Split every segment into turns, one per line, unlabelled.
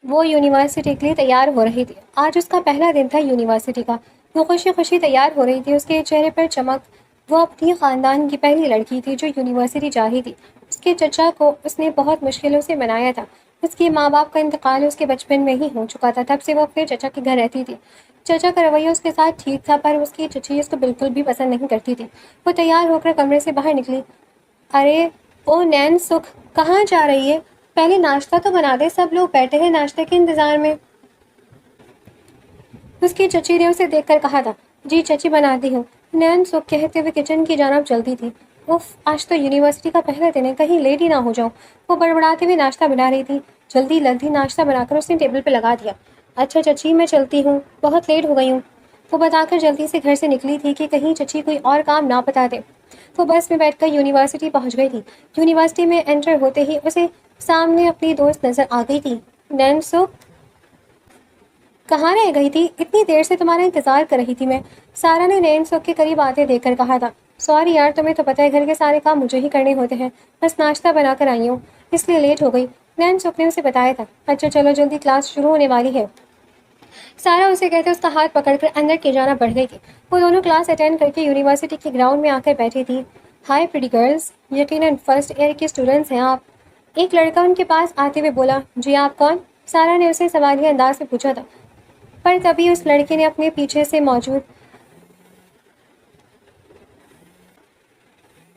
وہ یونیورسٹی کے لیے تیار ہو رہی تھی۔ آج اس کا پہلا دن تھا یونیورسٹی کا۔ وہ خوشی خوشی تیار ہو رہی تھی، اس کے چہرے پر چمک۔ وہ اپنی خاندان کی پہلی لڑکی تھی جو یونیورسٹی جا رہی تھی۔ اس کے چچا کو اس نے بہت مشکلوں سے منایا تھا۔ اس کے ماں باپ کا انتقال اس کے بچپن میں ہی ہو چکا تھا، تب سے وہ اپنے چچا کے گھر رہتی تھی۔ چچا کا رویہ اس کے ساتھ ٹھیک تھا، پر اس کی چچی اس کو بالکل بھی پسند نہیں کرتی تھی۔ وہ تیار ہو کر کمرے سے باہر نکلی۔ ارے او نین سکھ، کہاں جا رہی ہے؟ پہلے ناشتہ تو بنا دے، سب لوگ بیٹھے ہیں ناشتے کے انتظار میں۔ اس کی چچی نے اسے دیکھ کر کہا تھا۔ جی چچی، بناتی ہوں، نین سکھ کہتے ہوئے کچن کی جانب چلتی تھی۔ اف، آج تو یونیورسٹی کا پہلا دن ہے، کہیں لیٹ ہی نہ ہو جاؤں۔ وہ بڑبڑاتے ہوئے ناشتہ بنا رہی تھی۔ جلدی جلدی ناشتہ بنا کر اس نے ٹیبل پہ لگا دیا۔ اچھا چچی، میں چلتی ہوں، بہت لیٹ ہو گئی ہوں، وہ بتا کر جلدی سے گھر سے نکلی تھی کہ کہیں چچی کوئی اور کام نہ بتا دے۔ وہ بس میں بیٹھ کر یونیورسٹی پہنچ گئی تھی۔ یونیورسٹی میں انٹر ہوتے ہی اسے سامنے اپنی دوست نظر آ گئی تھی۔ نین سکھ، کہاں رہ گئی تھی؟ اتنی دیر سے تمہارا انتظار کر رہی تھی میں، سارا نے نین سکھ کے قریب آتے دیکھ کر کہا تھا۔ سوری یار، تمہیں تو پتہ ہے گھر کے سارے کام مجھے ہی کرنے ہوتے ہیں، بس ناشتہ بنا کر آئی ہوں، اس لیے لیٹ ہو گئی، نین سکھ نے اسے بتایا تھا۔ اچھا چلو، جلدی کلاس شروع ہونے والی ہے۔ سارا اسے کہتے اس کا ہاتھ پکڑ کر اندر کی جانب بڑھ گئی تھی۔ وہ دونوں کلاس اٹینڈ کر کے یونیورسٹی کے گراؤنڈ میں آ کر بیٹھی تھی۔ ہائی پریٹی گرلز، یقیناً فرسٹ ایئر کی اسٹوڈنٹس ہیں آپ، ایک لڑکا ان کے پاس آتے ہوئے بولا۔ جی آپ کون؟ سارا نے اسے سوالیہ انداز میں پوچھا تھا، پر تبھی اس لڑکے نے اپنے پیچھے سے موجود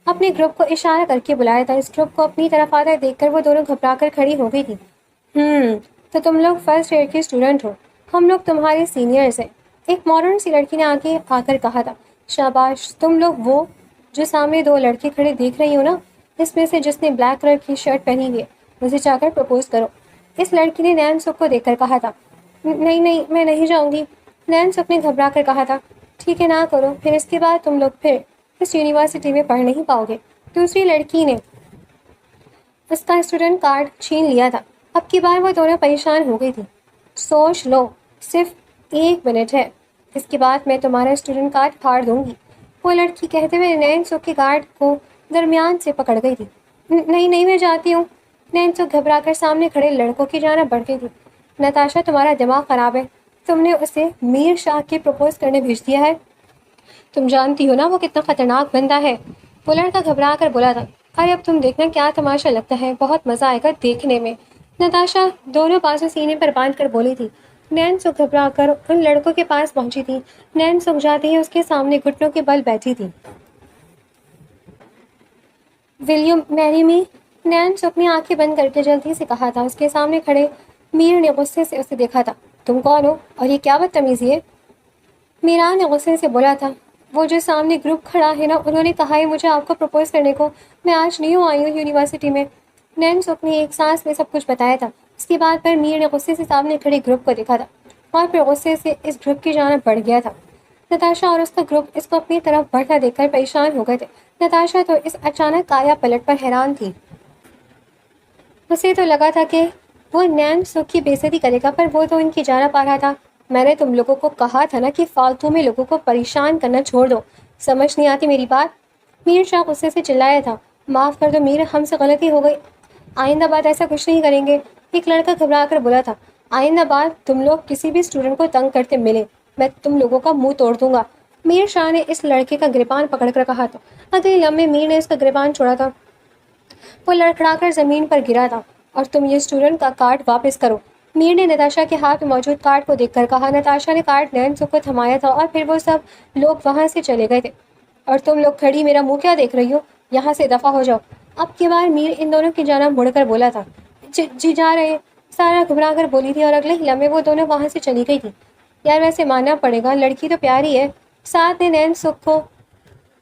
اپنے گروپ کو اشارہ کر کے بلایا تھا۔ اس گروپ کو اپنی طرف آتا دیکھ کر وہ دونوں گھبرا کر کھڑی ہو گئی تھی۔ تو تم لوگ فرسٹ ایئر کی اسٹوڈنٹ ہو، ہم لوگ تمہارے سینئرز ہیں، ایک ماڈرن سی لڑکی نے آگے آ کر کہا تھا۔ شاباش، تم لوگ وہ جو سامنے دو لڑکے کھڑے دیکھ رہی ہو نا، اس میں سے جس نے بلیک کلر کی شرٹ پہنی ہوئی ہے، مجھے جا کر پرپوز کرو، اس لڑکی نے نین سکھ کو دیکھ کر کہا تھا۔ نہیں نہیں، میں نہیں جاؤں گی، نین سکھ نے گھبرا کر کہا تھا۔ ٹھیک ہے، نہ کرو، پھر اس کے بعد تم لوگ پھر اس یونیورسٹی میں پڑھ نہیں پاؤ گے۔ دوسری لڑکی نے اس کا اسٹوڈنٹ کارڈ چھین لیا تھا۔ اب کی بار وہ دونوں پریشان ہو گئی تھی۔ سوچ لو، صرف 1 منٹ ہے، اس کے بعد میں تمہارا اسٹوڈنٹ کارڈ پھاڑ دوں گی، وہ لڑکی کہتے ہوئے نین سکھ کے کارڈ کو درمیان سے پکڑ گئی تھی۔ نہیں نہیں، میں جاتی ہوں، نین سکھ گھبرا کر سامنے کھڑے لڑکوں کی جانب بڑھ گئی تھی۔ نتاشا، تمہارا دماغ خراب ہے، تم نے اسے میر شاہ کے پرپوز کرنے بھیج دیا ہے، تم جانتی ہو نا وہ کتنا خطرناک بندہ ہے، وہ لڑکا گھبرا کر بولا تھا۔ ارے اب تم دیکھنا کیا تماشا لگتا ہے، بہت مزہ آئے گا دیکھنے میں، نتاشا دونوں بازو سینے پر باندھ کر بولی تھی۔ نین سکھ گھبرا کر ان لڑکوں کے پاس پہنچی تھی۔ نین سکھ جاتے ہی اس کے سامنے گھٹنوں کے بل بیٹھی تھی۔ ول یو میری می؟ نین سکھ نے آنکھیں بند کر کے جلدی سے کہا تھا۔ اس کے سامنے کھڑے میر نے غصے سے اسے دیکھا تھا۔ تم کون ہو اور یہ کیا بدتمیزی ہے؟ میرا نے غصے سے بولا تھا۔ وہ جو سامنے گروپ کھڑا ہے نا، انہوں نے کہا ہے مجھے آپ کو پرپوز کرنے کو، میں آج نیو آئی ہوں یونیورسٹی میں، نین سکھ نے ایک سانس میں سب کچھ بتایا تھا۔ اس کی بات پر میر نے غصے سے سامنے کھڑے گروپ کو دیکھا تھا اور پھر غصے سے اس گروپ کی جانب بڑھ گیا تھا۔ نتاشا اور اس کا گروپ اس کو اپنی طرف بڑھتا دیکھ کر پریشان ہو گئے تھے۔ نتاشا تو اس اچانک کایا پلٹ پر حیران تھی۔ اسے تو لگا تھا کہ وہ نین سکھ کی بے عزتی کرے گا، پر وہ تو ان کی جانب آ رہا تھا۔ میں نے تم لوگوں کو کہا تھا نا کہ فالتو میں لوگوں کو پریشان کرنا چھوڑ دو، سمجھ نہیں آتی میری بات؟ میر شاہ غصے سے چلایا تھا۔ معاف کر دو میر، ہم سے غلطی ہو گئی، آئندہ بات ایسا کچھ نہیں کریں گے، ایک لڑکا گھبرا کر بولا تھا۔ آئندہ بات تم لوگ کسی بھی اسٹوڈنٹ کو تنگ کرتے ملے، میں تم لوگوں کا منہ توڑ دوں گا، میر شاہ نے اس لڑکے کا گریبان پکڑ کر کہا تھا۔ اگلے لمحے میر نے اس کا گریبان چھوڑا تھا، وہ لڑکھڑا کر زمین پر گرا تھا۔ اور تم یہ اسٹوڈنٹ کا کارڈ واپس کرو، میر نے نتاشا کے ہاتھ میں موجود کارڈ کو دیکھ کر کہا۔ نتاشا نے کارڈ نین سکھ کو تھمایا تھا اور پھر وہ سب لوگ وہاں سے چلے گئے تھے۔ اور تم لوگ کھڑی میرا منہ کیا دیکھ رہی ہو، یہاں سے دفع ہو جاؤ۔ اب کی بار میر ان دونوں کی جانب مڑ کر بولا تھا۔ جی جا رہے ہیں، سارا گھبرا کر بولی تھی، اور اگلے ہی لمحے وہ دونوں وہاں سے چلی گئی تھی۔ یار ویسے ماننا پڑے گا، لڑکی تو پیاری ہے، ساتھ نے نین سکھ کو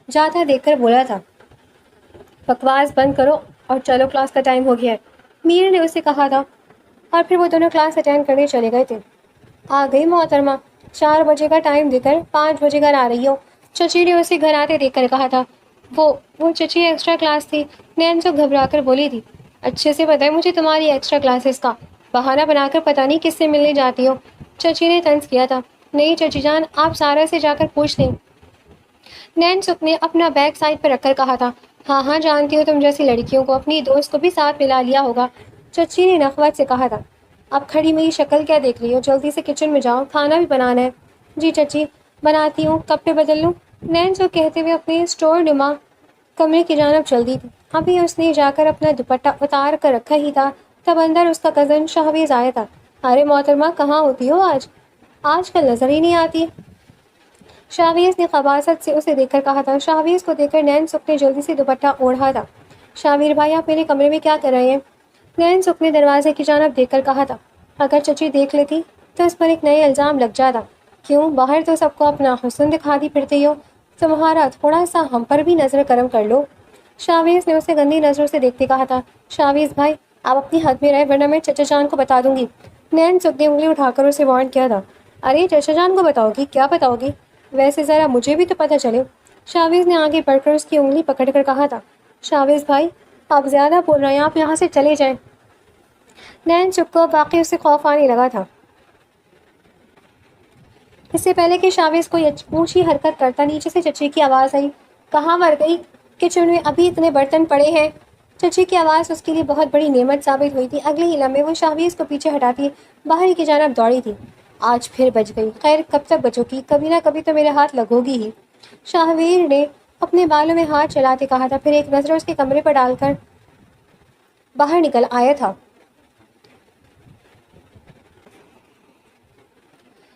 جاتا دیکھ کر بولا تھا۔ بکواس بند کرو اور چلو، کلاس کا ٹائم ہو گیا ہے، میر نے اسے کہا تھا، اور پھر وہ دونوں کلاس اٹینڈ کرنے چلے گئے تھے۔ آ گئی محترمہ، 4 بجے کا ٹائم دے کر 5 بجے گھر آ رہی ہو، چچی نے اسے گھر آتے دیکھ کر کہا تھا۔ وہ چچی ایکسٹرا کلاس تھی، نین سکھ گھبرا کر بولی تھی۔ اچھے سے پتہ ہے مجھے تمہاری ایکسٹرا کلاسز کا، بہانہ بنا کر پتہ نہیں کس سے ملنے جاتی ہو، چچی نے طنز کیا تھا۔ نہیں چچی جان، آپ سارا سے جا کر پوچھ لیں، نین سکھ نے اپنا بیگ سائڈ پر رکھ کر کہا تھا۔ ہاں ہاں جانتی ہو، تم جیسی لڑکیوں کو اپنی دوست کو بھی ساتھ ملا لیا ہوگا، چچی نے نخوت سے کہا تھا۔ اب کھڑی میری شکل کیا دیکھ رہی ہو؟ جلدی سے کچن میں جاؤ، کھانا بھی بنانا ہے۔ جی چچی، بناتی ہوں، کپڑے بدل لوں؟ نینسو کہتے ہوئے اپنے اسٹور نما کمرے کی جانب چل دی تھی۔ ابھی اس نے جا کر اپنا دوپٹہ اتار کر رکھا ہی تھا، تب اندر اس کا کزن شاہویز آیا تھا۔ ارے محترمہ، کہاں ہوتی ہو آج کل نظر ہی نہیں آتی۔ شاہویز نے خباثت سے اسے دیکھ کر کہا تھا۔ شاہویز کو دیکھ کر نینسو نے جلدی سے دوپٹہ اوڑھا تھا۔ شاویر بھائی، آپ میرے کمرے میں کیا کر رہے ہیں؟ نینسو نے دروازے کی جانب دیکھ کر کہا تھا۔ اگر چچی دیکھ لیتی تو اس پر ایک نیا الزام لگ جاتا۔ کیوں؟ باہر تو سب کو اپنا حسن دکھاتی پھرتی ہو، تمہارا تھوڑا سا ہم پر بھی نظر کرم کر لو۔ شاویز نے اسے گندی نظروں سے دیکھتے کہا تھا۔ شاویز بھائی، آپ اپنی حد میں رہے ورنہ میں چچا جان کو بتا دوں گی۔ نینسو نے انگلی اٹھا کر اسے وارن کیا تھا۔ ارے چچا جان کو بتاؤ گی؟ کیا بتاؤ گی؟ ویسے ذرا مجھے بھی تو پتہ چلے۔ شاویز نے آگے بڑھ کر اس کی انگلی پکڑ کر کہا تھا۔ شاویز بھائی، آپ زیادہ بول رہے ہیں، آپ یہاں سے چلے جائیں۔ نینسو کو واقعی اس سے خوف آنے لگا تھا۔ اس سے پہلے کہ شاویز کوئی اونچی حرکت کرتا، نیچے سے چچی کی آواز آئی۔ کہاں مر گئی؟ کچن میں ابھی اتنے برتن پڑے ہیں۔ چچی کی آواز اس کے لیے بہت بڑی نعمت ثابت ہوئی تھی۔ اگلے ہی لمحے وہ شاویز کو پیچھے ہٹاتی باہر کی جانب دوڑی تھی۔ آج پھر بچ گئی۔ خیر، کب تک بچو گی؟ کبھی نہ کبھی تو میرے ہاتھ لگو گی ہی۔ شاہویر نے اپنے بالوں میں ہاتھ چلاتے کہا تھا، پھر ایک نظر اس کے کمرے پر ڈال کر باہر نکل آیا تھا۔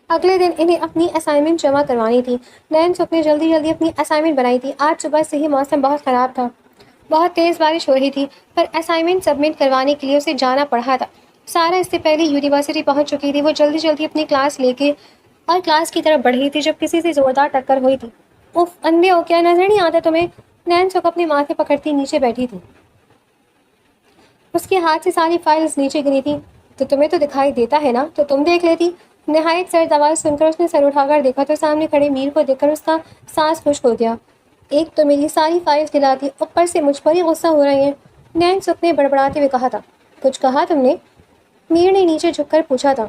اگلے دن انہیں اپنی اسائنمنٹ جمع کروانی تھی۔ نینسو نے جلدی جلدی اپنی اسائنمنٹ بنائی تھی۔ آج صبح سے ہی موسم بہت خراب تھا، بہت تیز بارش ہو رہی تھی، پر اسائنمنٹ سبمٹ کروانے کے لیے اسے جانا پڑا تھا۔ سارا اس سے پہلے یونیورسٹی پہنچ چکی تھی۔ وہ جلدی جلدی اپنی کلاس لے کے اور کلاس کی طرف بڑھ رہی تھی جب کسی سے زوردار ٹکر ہوئی تھی۔ اف، اندھے ہو کیا؟ نظر نہیں آتا تمہیں؟ نینسو اپنے ماتھے پکڑتی نیچے بیٹھی تھی۔ اس کے ہاتھ سے ساری فائلز نیچے گری تھی۔ تو تمہیں تو دکھائی دیتا ہے نا، تو تم دیکھ لیتی۔ نہایت سرد آواز سن کر اس نے سر اٹھا کر دیکھا تو سامنے کھڑے میر کو دیکھ کر اس کا سانس خشک ہو گیا۔ ایک تو میری ساری فائلز گراتی، اوپر سے مجھ پر ہی غصہ ہو رہی ہیں، نینسو نے بڑبڑاتے ہوئے کہا تھا۔ کچھ کہا تم نے؟ میر نے نیچے جھک کر پوچھا تھا۔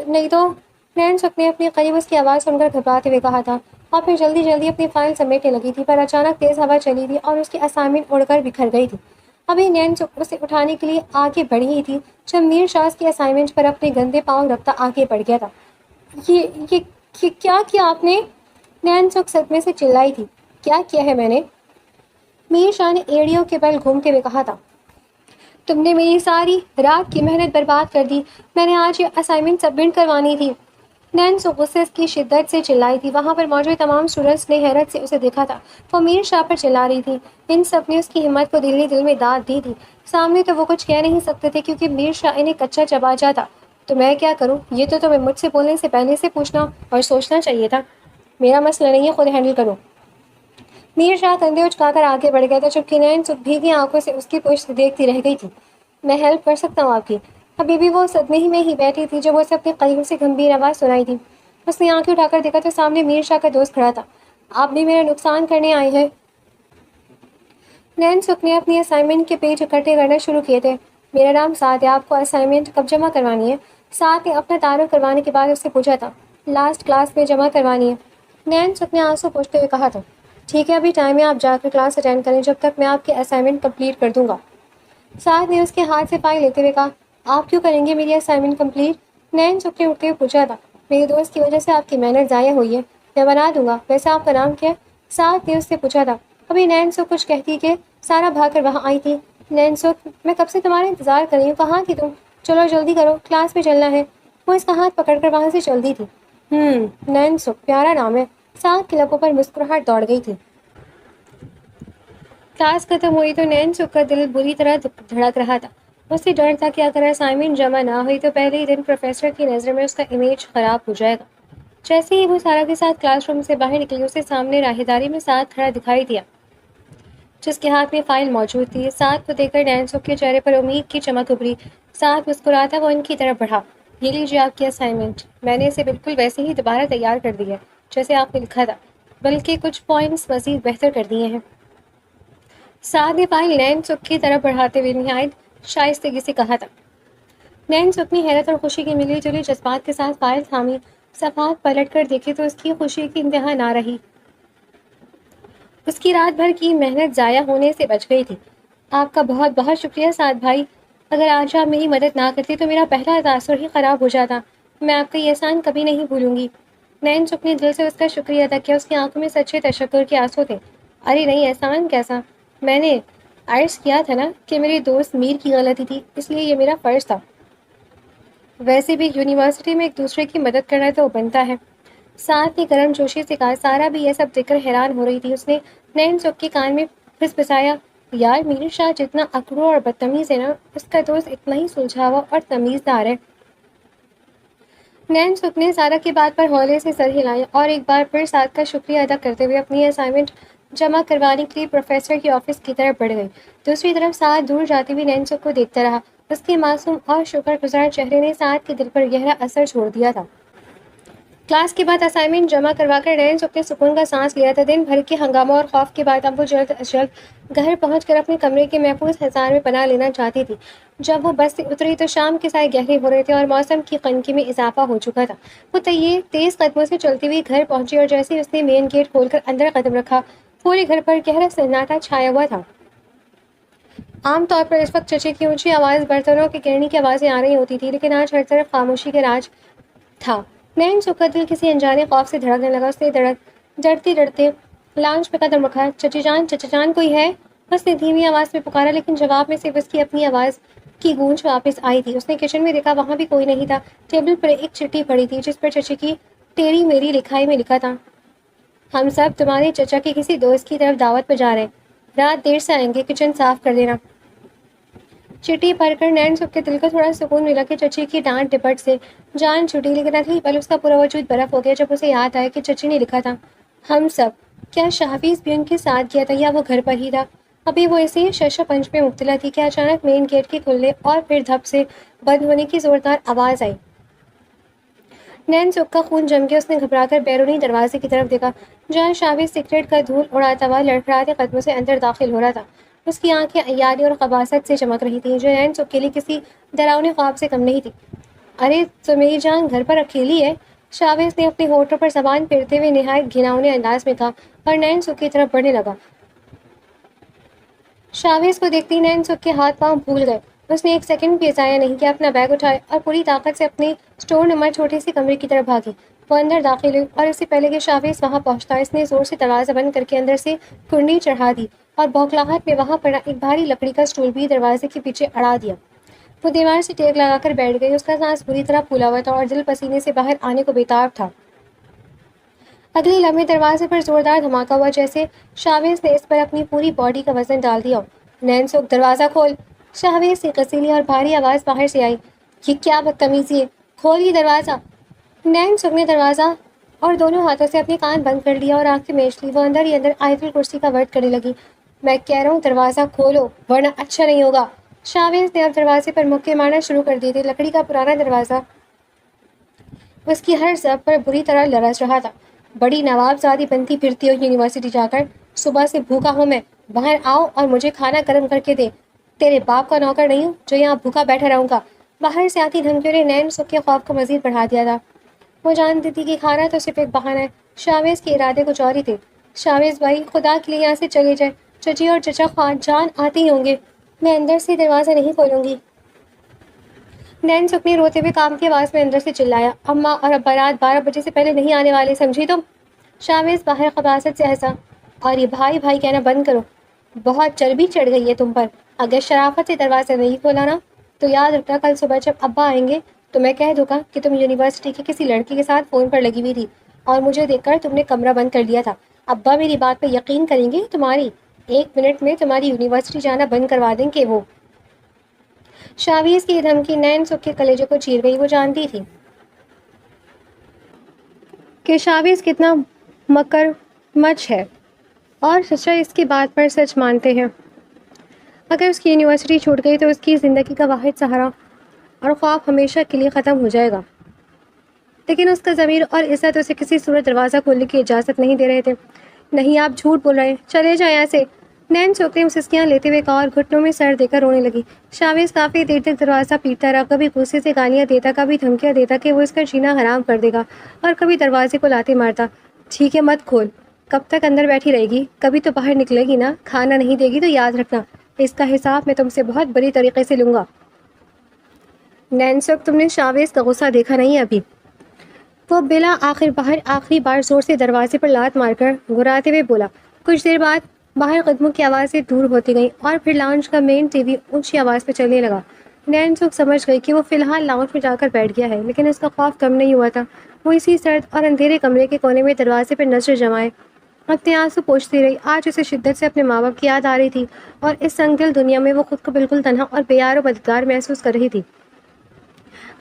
نہیں تو، نینسو نے اپنے قریب اس کی آواز سن کر گھبراتے ہوئے کہا تھا، اور پھر جلدی جلدی اپنی فائل سمیٹنے لگی تھی، پر اچانک تیز ہوا چلی تھی اور اس کی اسائنمنٹ اڑ کر بکھر گئی تھی۔ ابھی نینسو اسے اٹھانے کے لیے آگے بڑھی ہی تھی جب میر شاز کی اسائنمنٹ پر اپنے گندے پاؤں رکھتا آگے بڑھ گیا تھا۔ یہ کیا کیا آپ نے؟ نینسو صدمے سے چلائی تھی۔ کیا کیا ہے میں نے؟ میر شاہ نے ایڑیوں کے بل گھومتے ہوئے کہا تھا۔ تم نے میری ساری رات کی محنت برباد کر دی۔ میں نے آج یہ اسائنمنٹ سبمٹ کروانی تھی۔ نینسو غصے کی شدت سے چلائی تھی۔ وہاں پر موجود تمام اسٹوڈنٹس نے حیرت سے اسے دیکھا تھا۔ وہ میر شاہ پر چلا رہی تھی۔ ان سب نے اس کی ہمت کو دل ہی دل میں داد دی تھی۔ سامنے تو وہ کچھ کہہ نہیں سکتے تھے کیونکہ میر شاہ انہیں کچا چبا جاتا۔ تو میں کیا کروں؟ یہ تو تمہیں مجھ سے بولنے سے پہلے سے پوچھنا اور سوچنا چاہیے تھا۔ میرا مسئلہ نہیں ہے، خود ہینڈل کرو۔ میر شاہ کندھے اچکا کر آگے بڑھ گیا تھا جبکہ نینسو بھیگی آنکھوں سے اس کی پشت دیکھتی رہ گئی تھی۔ میں ہیلپ کر سکتا ہوں آپ کی؟ ابھی بھی وہ صدمے ہی میں ہی بیٹھی تھی جب اسے اپنے قریب سے گمبھیر آواز سنائی تھی۔ اس نے آنکھیں اٹھا کر دیکھا تو سامنے میر شاہ کا دوست کھڑا تھا۔ آپ بھی میرا نقصان کرنے آئے ہیں؟ نینسو نے اپنی اسائنمنٹ کے پیج اکٹھے کرنا شروع کیے تھے۔ میرا نام سعد ہے، آپ کو اسائنمنٹ کب جمع کروانی ہے؟ سعد نے اپنا تعارف کروانے کے بعد اس سے پوچھا تھا۔ لاسٹ کلاس میں جمع کروانی ہے، نینسو نے آنسو پوچھتے ہوئے کہا تھا۔ ٹھیک ہے، ابھی ٹائم ہے، آپ جا کر کلاس اٹینڈ کریں، جب تک میں آپ کی اسائنمنٹ کمپلیٹ کر دوں گا۔ سعد نے اس کے ہاتھ سے فائل لیتے ہوئے کہا۔ آپ کیوں کریں گے میری اسائنمنٹ کمپلیٹ؟ نینسو نے اٹھتے ہوئے پوچھا تھا۔ میری دوست کی وجہ سے آپ کی محنت ضائع ہوئی ہے، میں بنا دوں گا۔ ویسے آپ کا نام کیا ہے؟ سعد نے اس سے پوچھا تھا۔ ابھی نینسو کچھ کہتی کہ سارا بھاگ کر وہاں آئی تھی۔ نینسو، میں کب سے تمہارا انتظار کر رہی ہوں، کہاں تھی تم؟ چلو جلدی کرو، کلاس میں چلنا ہے۔ وہ اس کا ہاتھ پکڑ کر وہاں سے چلتی تھی۔ نینسو، پیارا نام ہے۔ سعد کے لبوں پر مسکراہٹ دوڑ گئی تھی۔ کلاس ختم ہوئی تو نینسو کا دل بری طرح دھڑک رہا تھا۔ اسے ڈر تھا کہ اگر اسائنمنٹ جمع نہ ہوئی تو پہلے ہی دن پروفیسر کی نظر میں اس کا امیج خراب ہو جائے گا۔ جیسے ہی وہ سارا کے ساتھ کلاس روم سے باہر نکلی، اسے سامنے راہداری میں سعد کھڑا دکھائی دیا جس کے ہاتھ میں فائل موجود تھی۔ سعد کو دیکھ کر نینسو کے چہرے پر امید کی چمک ابھری۔ سعد مسکراتا وہ ان کی طرف بڑھا۔ یہ لیجیے آپ کی اسائنمنٹ، میں نے اسے بالکل ویسے ہی دوبارہ تیار کر دی ہے جیسے آپ نے لکھا تھا، بلکہ کچھ پوائنٹس مزید بہتر کر دیے ہیں۔ سعد نے فائل نینسو کی طرف بڑھاتے ہوئے نہایت شائستگی سے کہا تھا۔ نینسو اپنی حیرت اور خوشی کی ملی جلی جذبات کے ساتھ فائل تھامی۔ صفحات پلٹ کر دیکھے تو اس کی خوشی کی انتہا نہ رہی۔ اس کی رات بھر کی محنت ضائع ہونے سے بچ گئی تھی۔ آپ کا بہت بہت شکریہ سعد بھائی، اگر آج آپ میری مدد نہ کرتی تو میرا پہلا تاثر ہی خراب ہو جاتا. میں آپ کا یہ احسان کبھی نہیں بھولوں گی. نین سکھ نے دل سے اس کا شکریہ ادا کیا. اس کی آنکھوں میں سچے تشکر کے آنسو تھے. ارے نہیں، احسان کیسا؟ میں نے عرض کیا تھا نا کہ میری دوست میر کی غلطی تھی، اس لیے یہ میرا فرض تھا. ویسے بھی یونیورسٹی میں ایک دوسرے کی مدد کرنا تو بنتا ہے. ساتھ نے گرم جوشی سے کہا. سارا بھی یہ سب دیکھ کر حیران ہو رہی تھی. اس نے نین سکھ کے کان میں پھسپھسایا. یار میر شاہ جتنا اکڑو اور بدتمیز ہے نا، اس کا دوست اتنا ہی سلجھاوا اور تمیزدار ہے. نین سکھ نے سارا کی بات پر ہولے سے سر ہلایا اور ایک بار پھر ساتھ کا شکریہ ادا کرتے ہوئے اپنی اسائنمنٹ جمع کروانے کے لیے پروفیسر کے آفس کی طرف بڑھ گئی. دوسری طرف ساتھ دور جاتی ہوئی نین سکھ کو دیکھتا رہا. اس کے معصوم اور شکر گزار چہرے نے ساتھ کے دل پر گہرا اثر چھوڑ دیا تھا. کلاس کے بعد اسائنمنٹ جمع کروا کر نین سکھ نے سکون کا سانس لیا تھا. دن بھر کے ہنگاموں اور خوف کے بعد اب وہ جلد از جلد گھر پہنچ کر اپنے کمرے کے محفوظ خزانے میں پناہ لینا چاہتی تھی. جب وہ بس سے اتری تو شام کے سائے گہرے ہو رہے تھے اور موسم کی خنکی میں اضافہ ہو چکا تھا. وہ تیز قدموں سے چلتی ہوئی گھر پہنچی اور جیسے ہی اس نے مین گیٹ کھول کر اندر قدم رکھا، پورے گھر پر گہرا سناٹا چھایا ہوا تھا. عام طور پر اس وقت چچے کی اونچی آواز، برتنوں کی گرنی کی آوازیں آ رہی ہوتی تھی، لیکن آج ہر طرف خاموشی کا راج تھا. نین سکھ کا دل کسی انجانے خوف سے دھڑکنے لگا. اس نے ڈرتے ڈرتے لانچ پہ قدم رکھا. چچی جان کوئی ہے؟ اس نے دھیمی آواز میں پکارا، لیکن جواب میں صرف اس کی اپنی آواز کی گونج واپس آئی تھی. اس نے کچن میں دیکھا، وہاں بھی کوئی نہیں تھا. ٹیبل پر ایک چٹھی پڑی تھی جس پر چچی کی تیری میری لکھائی میں لکھا تھا. ہم سب تمہارے چچا کے کسی دوست کی طرف دعوت پہ جا رہے ہیں. رات دیر سے آئیں گے، کچن صاف کر دینا. چٹھی پڑھ کر نین سکھ کے دل کو تھوڑا سکون ملا کہ چچی کی ڈانٹ ڈپٹ سے جان چھوٹی، لیکن اگلی پل اس کا پورا وجود برف ہو گیا جب اسے یاد آیا کہ چچی نے لکھا تھا ہم سب. کیا شاہویز بھی ان کے ساتھ گیا تھا یا وہ گھر پر ہی تھا؟ ابھی وہ اسی شش پنج میں مبتلا تھی کہ اچانک مین گیٹ کے کھلنے اور پھر دھپ سے بند ہونے کی زوردار آواز آئی. نین سکھ کا خون جم گیا. اس نے گھبرا کر بیرونی دروازے کی طرف دیکھا جہاں شاہویز سگریٹ کا دھول اڑاتا ہوا لڑکھڑاتے قدموں سے اندر داخل ہو رہا تھا. اس کی آنکھیں عیاری اور خباثت سے چمک رہی تھیں، جو نین سکھ کے لیے کسی ڈراؤنے خواب سے کم نہیں تھی. ارے تو میری جان گھر پر اکیلی ہے؟ شاہویز نے اپنے ہونٹوں پر زبان پھیرتے ہوئے نہایت گھناؤنے انداز میں کہا اور نین سکھ کی طرف بڑھنے لگا. شاہویز کو دیکھتی نین سکھ کے ہاتھ پاؤں پھول گئے. اس نے ایک سیکنڈ بھی ضائع نہیں کیا، اپنا بیگ اٹھایا اور پوری طاقت سے اپنے اسٹور نمبر چھوٹے سے کمرے کی طرف بھاگی. وہ اندر داخل ہوئی اور اس سے پہلے کہ شاہویز وہاں پہنچتا، اس نے زور سے دروازہ بند کر کے اندر سے کنڈی چڑھا دی اور بھوکلاہٹ میں وہاں پڑا ایک بھاری لکڑی کا اسٹول بھی دروازے کے پیچھے اڑا دیا. وہ دیوار سے ٹیک لگا کر بیٹھ گئی. اس کا سانس بری طرح پھولا ہوا تھا اور دل پسینے سے باہر آنے کو بےتاب تھا. اگلے لمحے دروازے پر زوردار دھماکہ ہوا، جیسے شاہویز نے اس پر اپنی پوری باڈی کا وزن ڈال دیا. نین سکھ دروازہ کھول. شاہویز کی غصیلی اور بھاری آواز باہر سے آئی. یہ کیا بدتمیزی ہے، کھول یہ دروازہ. نین سکھ نے دروازہ اور دونوں ہاتھوں سے اپنے کان بند کر لیا اور آنکھیں میچ لی. وہ اندر ہی اندر آیت الکرسی کا ورد کرنے لگی. میں کہہ رہا ہوں دروازہ کھولو ورنہ اچھا نہیں ہوگا. شاہویز نے اب دروازے پر مکے مارنا شروع کر دیے تھے. لکڑی کا پرانا دروازہ اس کی ہر ضرب پر بری طرح لرز رہا تھا. بڑی نواب زادی بنتی پھرتی ہو یونیورسٹی جا کر. صبح سے بھوکا ہوں میں، باہر آؤ اور مجھے کھانا گرم کر کے دے. تیرے باپ کا نوکر نہیں ہوں جو یہاں بھوکا بیٹھا رہوں گا. باہر سے آتی دھمکیوں نے نین سکھ کے خوف کو مزید بڑھا دیا تھا. وہ جانتی تھی کہ کھانا تو صرف ایک بہانہ ہے. شاہویز کے ارادے کچھ اور ہی تھے. شاہویز بھائی، خدا کے لیے یہاں سے چلے جائے. چچی اور چچا خان جان آتے ہی ہوں گے. میں اندر سے دروازہ نہیں کھولوں گی. نین سکھ نے روتے ہوئے کام کی آواز میں اندر سے چلایا. اماں اور ابا رات 12 بجے سے پہلے نہیں آنے والے، سمجھی تم؟ شاہویز باہر خباثت سے ہنسا. اور یہ بھائی بھائی کہنا بند کرو، بہت چربی چڑھ گئی ہے تم پر. اگر شرافت سے دروازہ نہیں کھولا نا تو یاد رکھنا کل صبح جب ابا آئیں گے تو میں کہہ دوں گا کہ تم یونیورسٹی کی کسی لڑکی کے ساتھ فون پر لگی ہوئی تھی اور مجھے دیکھ کر تم نے کمرہ بند کر لیا تھا. ابا میری بات پہ یقین کریں گے، تمہاری 1 منٹ میں تمہاری یونیورسٹی جانا بند کروا دیں گے وہ. شاہویز کی دھمکی نین سکھ کے کلیجے کو چیر گئی. وہ جانتی تھی کہ شاہویز کتنا مکر مچ ہے اور چچا اس کی بات پر سچ مانتے ہیں. اگر اس کی یونیورسٹی چھوٹ گئی تو اس کی زندگی کا واحد سہارا اور خواب ہمیشہ کے لیے ختم ہو جائے گا. لیکن اس کا ضمیر اور عزت اسے کسی صورت دروازہ کھولنے کی اجازت نہیں دے رہے تھے. نہیں، آپ جھوٹ بول رہے ہیں، چلے جائیں یہاں سے. نین سکھ نے مسسکیاں لیتے ہوئے کہا اور گھٹنوں میں سر دے کر رونے لگی. شاہویز کافی دیر تک دروازہ پیٹتا رہا، کبھی غصے سے گالیاں دیتا، کبھی دھمکیاں دیتا کہ وہ اس کا جینا حرام کر دے گا، اور کبھی دروازے کو لاتے مارتا. ٹھیک ہے، مت کھول. کب تک اندر بیٹھی رہے گی؟ کبھی تو باہر نکلے گی نا. کھانا نہیں دے گی تو یاد رکھنا اس کا حساب میں تم سے بہت بری طریقے سے لوں گا. نینسک تم نے شاویز کا غصہ دیکھا نہیں ابھی؟ وہ بلا آخر باہر آخری بار زور سے دروازے پر لات مار کر گھراتے ہوئے بولا۔ کچھ دیر بعد باہر قدموں کی آوازیں دور ہوتی گئیں اور پھر لاؤنج کا مین ٹی وی اونچی آواز پہ چلنے لگا۔ نینسک سمجھ گئی کہ وہ فی الحال لاؤنج میں جا کر بیٹھ گیا ہے، لیکن اس کا خوف کم نہیں ہوا تھا۔ وہ اسی سرد اور اندھیرے کمرے کے کونے میں دروازے پر نظر جمائے اپنے آنسو پوچھتی رہی۔ آج اسے شدت سے اپنے ماں باپ کی یاد آ رہی تھی اور اس سنگ دل دنیا میں وہ خود کو بالکل تنہا اور بے یار و مددگار محسوس کر رہی تھی۔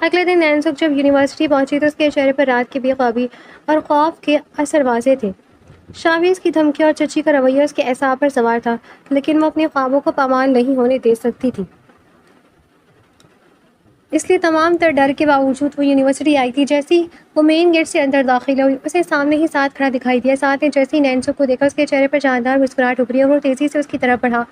اگلے دن نینسک جب یونیورسٹی پہنچی تو اس کے چہرے پر رات کی بے خوابی اور خوف کے اثر واضح تھے۔ شاویز کی دھمکی اور چچی کا رویہ اس کے اعصاب پر سوار تھا، لیکن وہ اپنے خوابوں کو پامال نہیں ہونے دے سکتی تھی۔ اس لیے تمام تر ڈر کے باوجود وہ یونیورسٹی آئی تھی۔ جیسی وہ مین گیٹ سے اندر داخل ہوئی، اسے سامنے ہی ساتھ کھڑا دکھائی دیا۔ ساتھ نے جیسے ہی نینسک کو دیکھا، اس کے چہرے پر جاندار مسکراہٹ ابھری اور وہ تیزی سے اس کی طرف بڑھا۔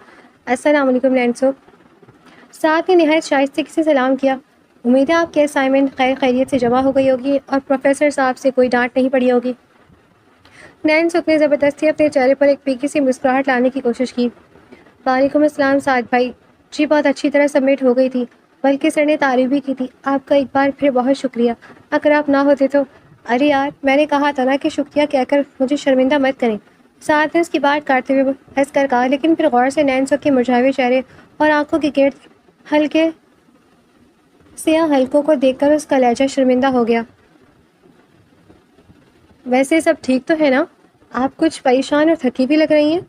السلام علیکم نینسک۔ ساتھ نے نہایت شائستگی سے سلام کیا۔ امید ہے آپ کی اسائنمنٹ خیر خیریت سے جمع ہو گئی ہوگی اور پروفیسر صاحب سے کوئی ڈانٹ نہیں پڑی ہوگی۔ نینسک نے زبردستی اپنے چہرے پر ایک پیکی سی مسکراہٹ لانے کی کوشش کی۔ وعلیکم السلام سعد بھائی جی، بہت اچھی طرح سبمٹ ہو گئی تھی، بلکہ سر نے تعریف بھی کی تھی۔ آپ کا ایک بار پھر بہت شکریہ، اگر آپ نہ ہوتے تو۔ ارے یار، میں نے کہا تھا نا کہ شکریہ کہہ کر مجھے شرمندہ مت کریں، سعد نے اس کی بات کاٹتے ہوئے ہنس کر کہا، لیکن پھر غور سے نینسک کے مرجھائے ہوئے چہرے اور آنکھوں کے گرد ہلکے سیاہ حلقوں کو دیکھ کر اس کا لہجہ شرمندہ ہو گیا۔ ویسے سب ٹھیک تو ہے نا؟ آپ کچھ پریشان اور تھکی بھی لگ رہی ہیں،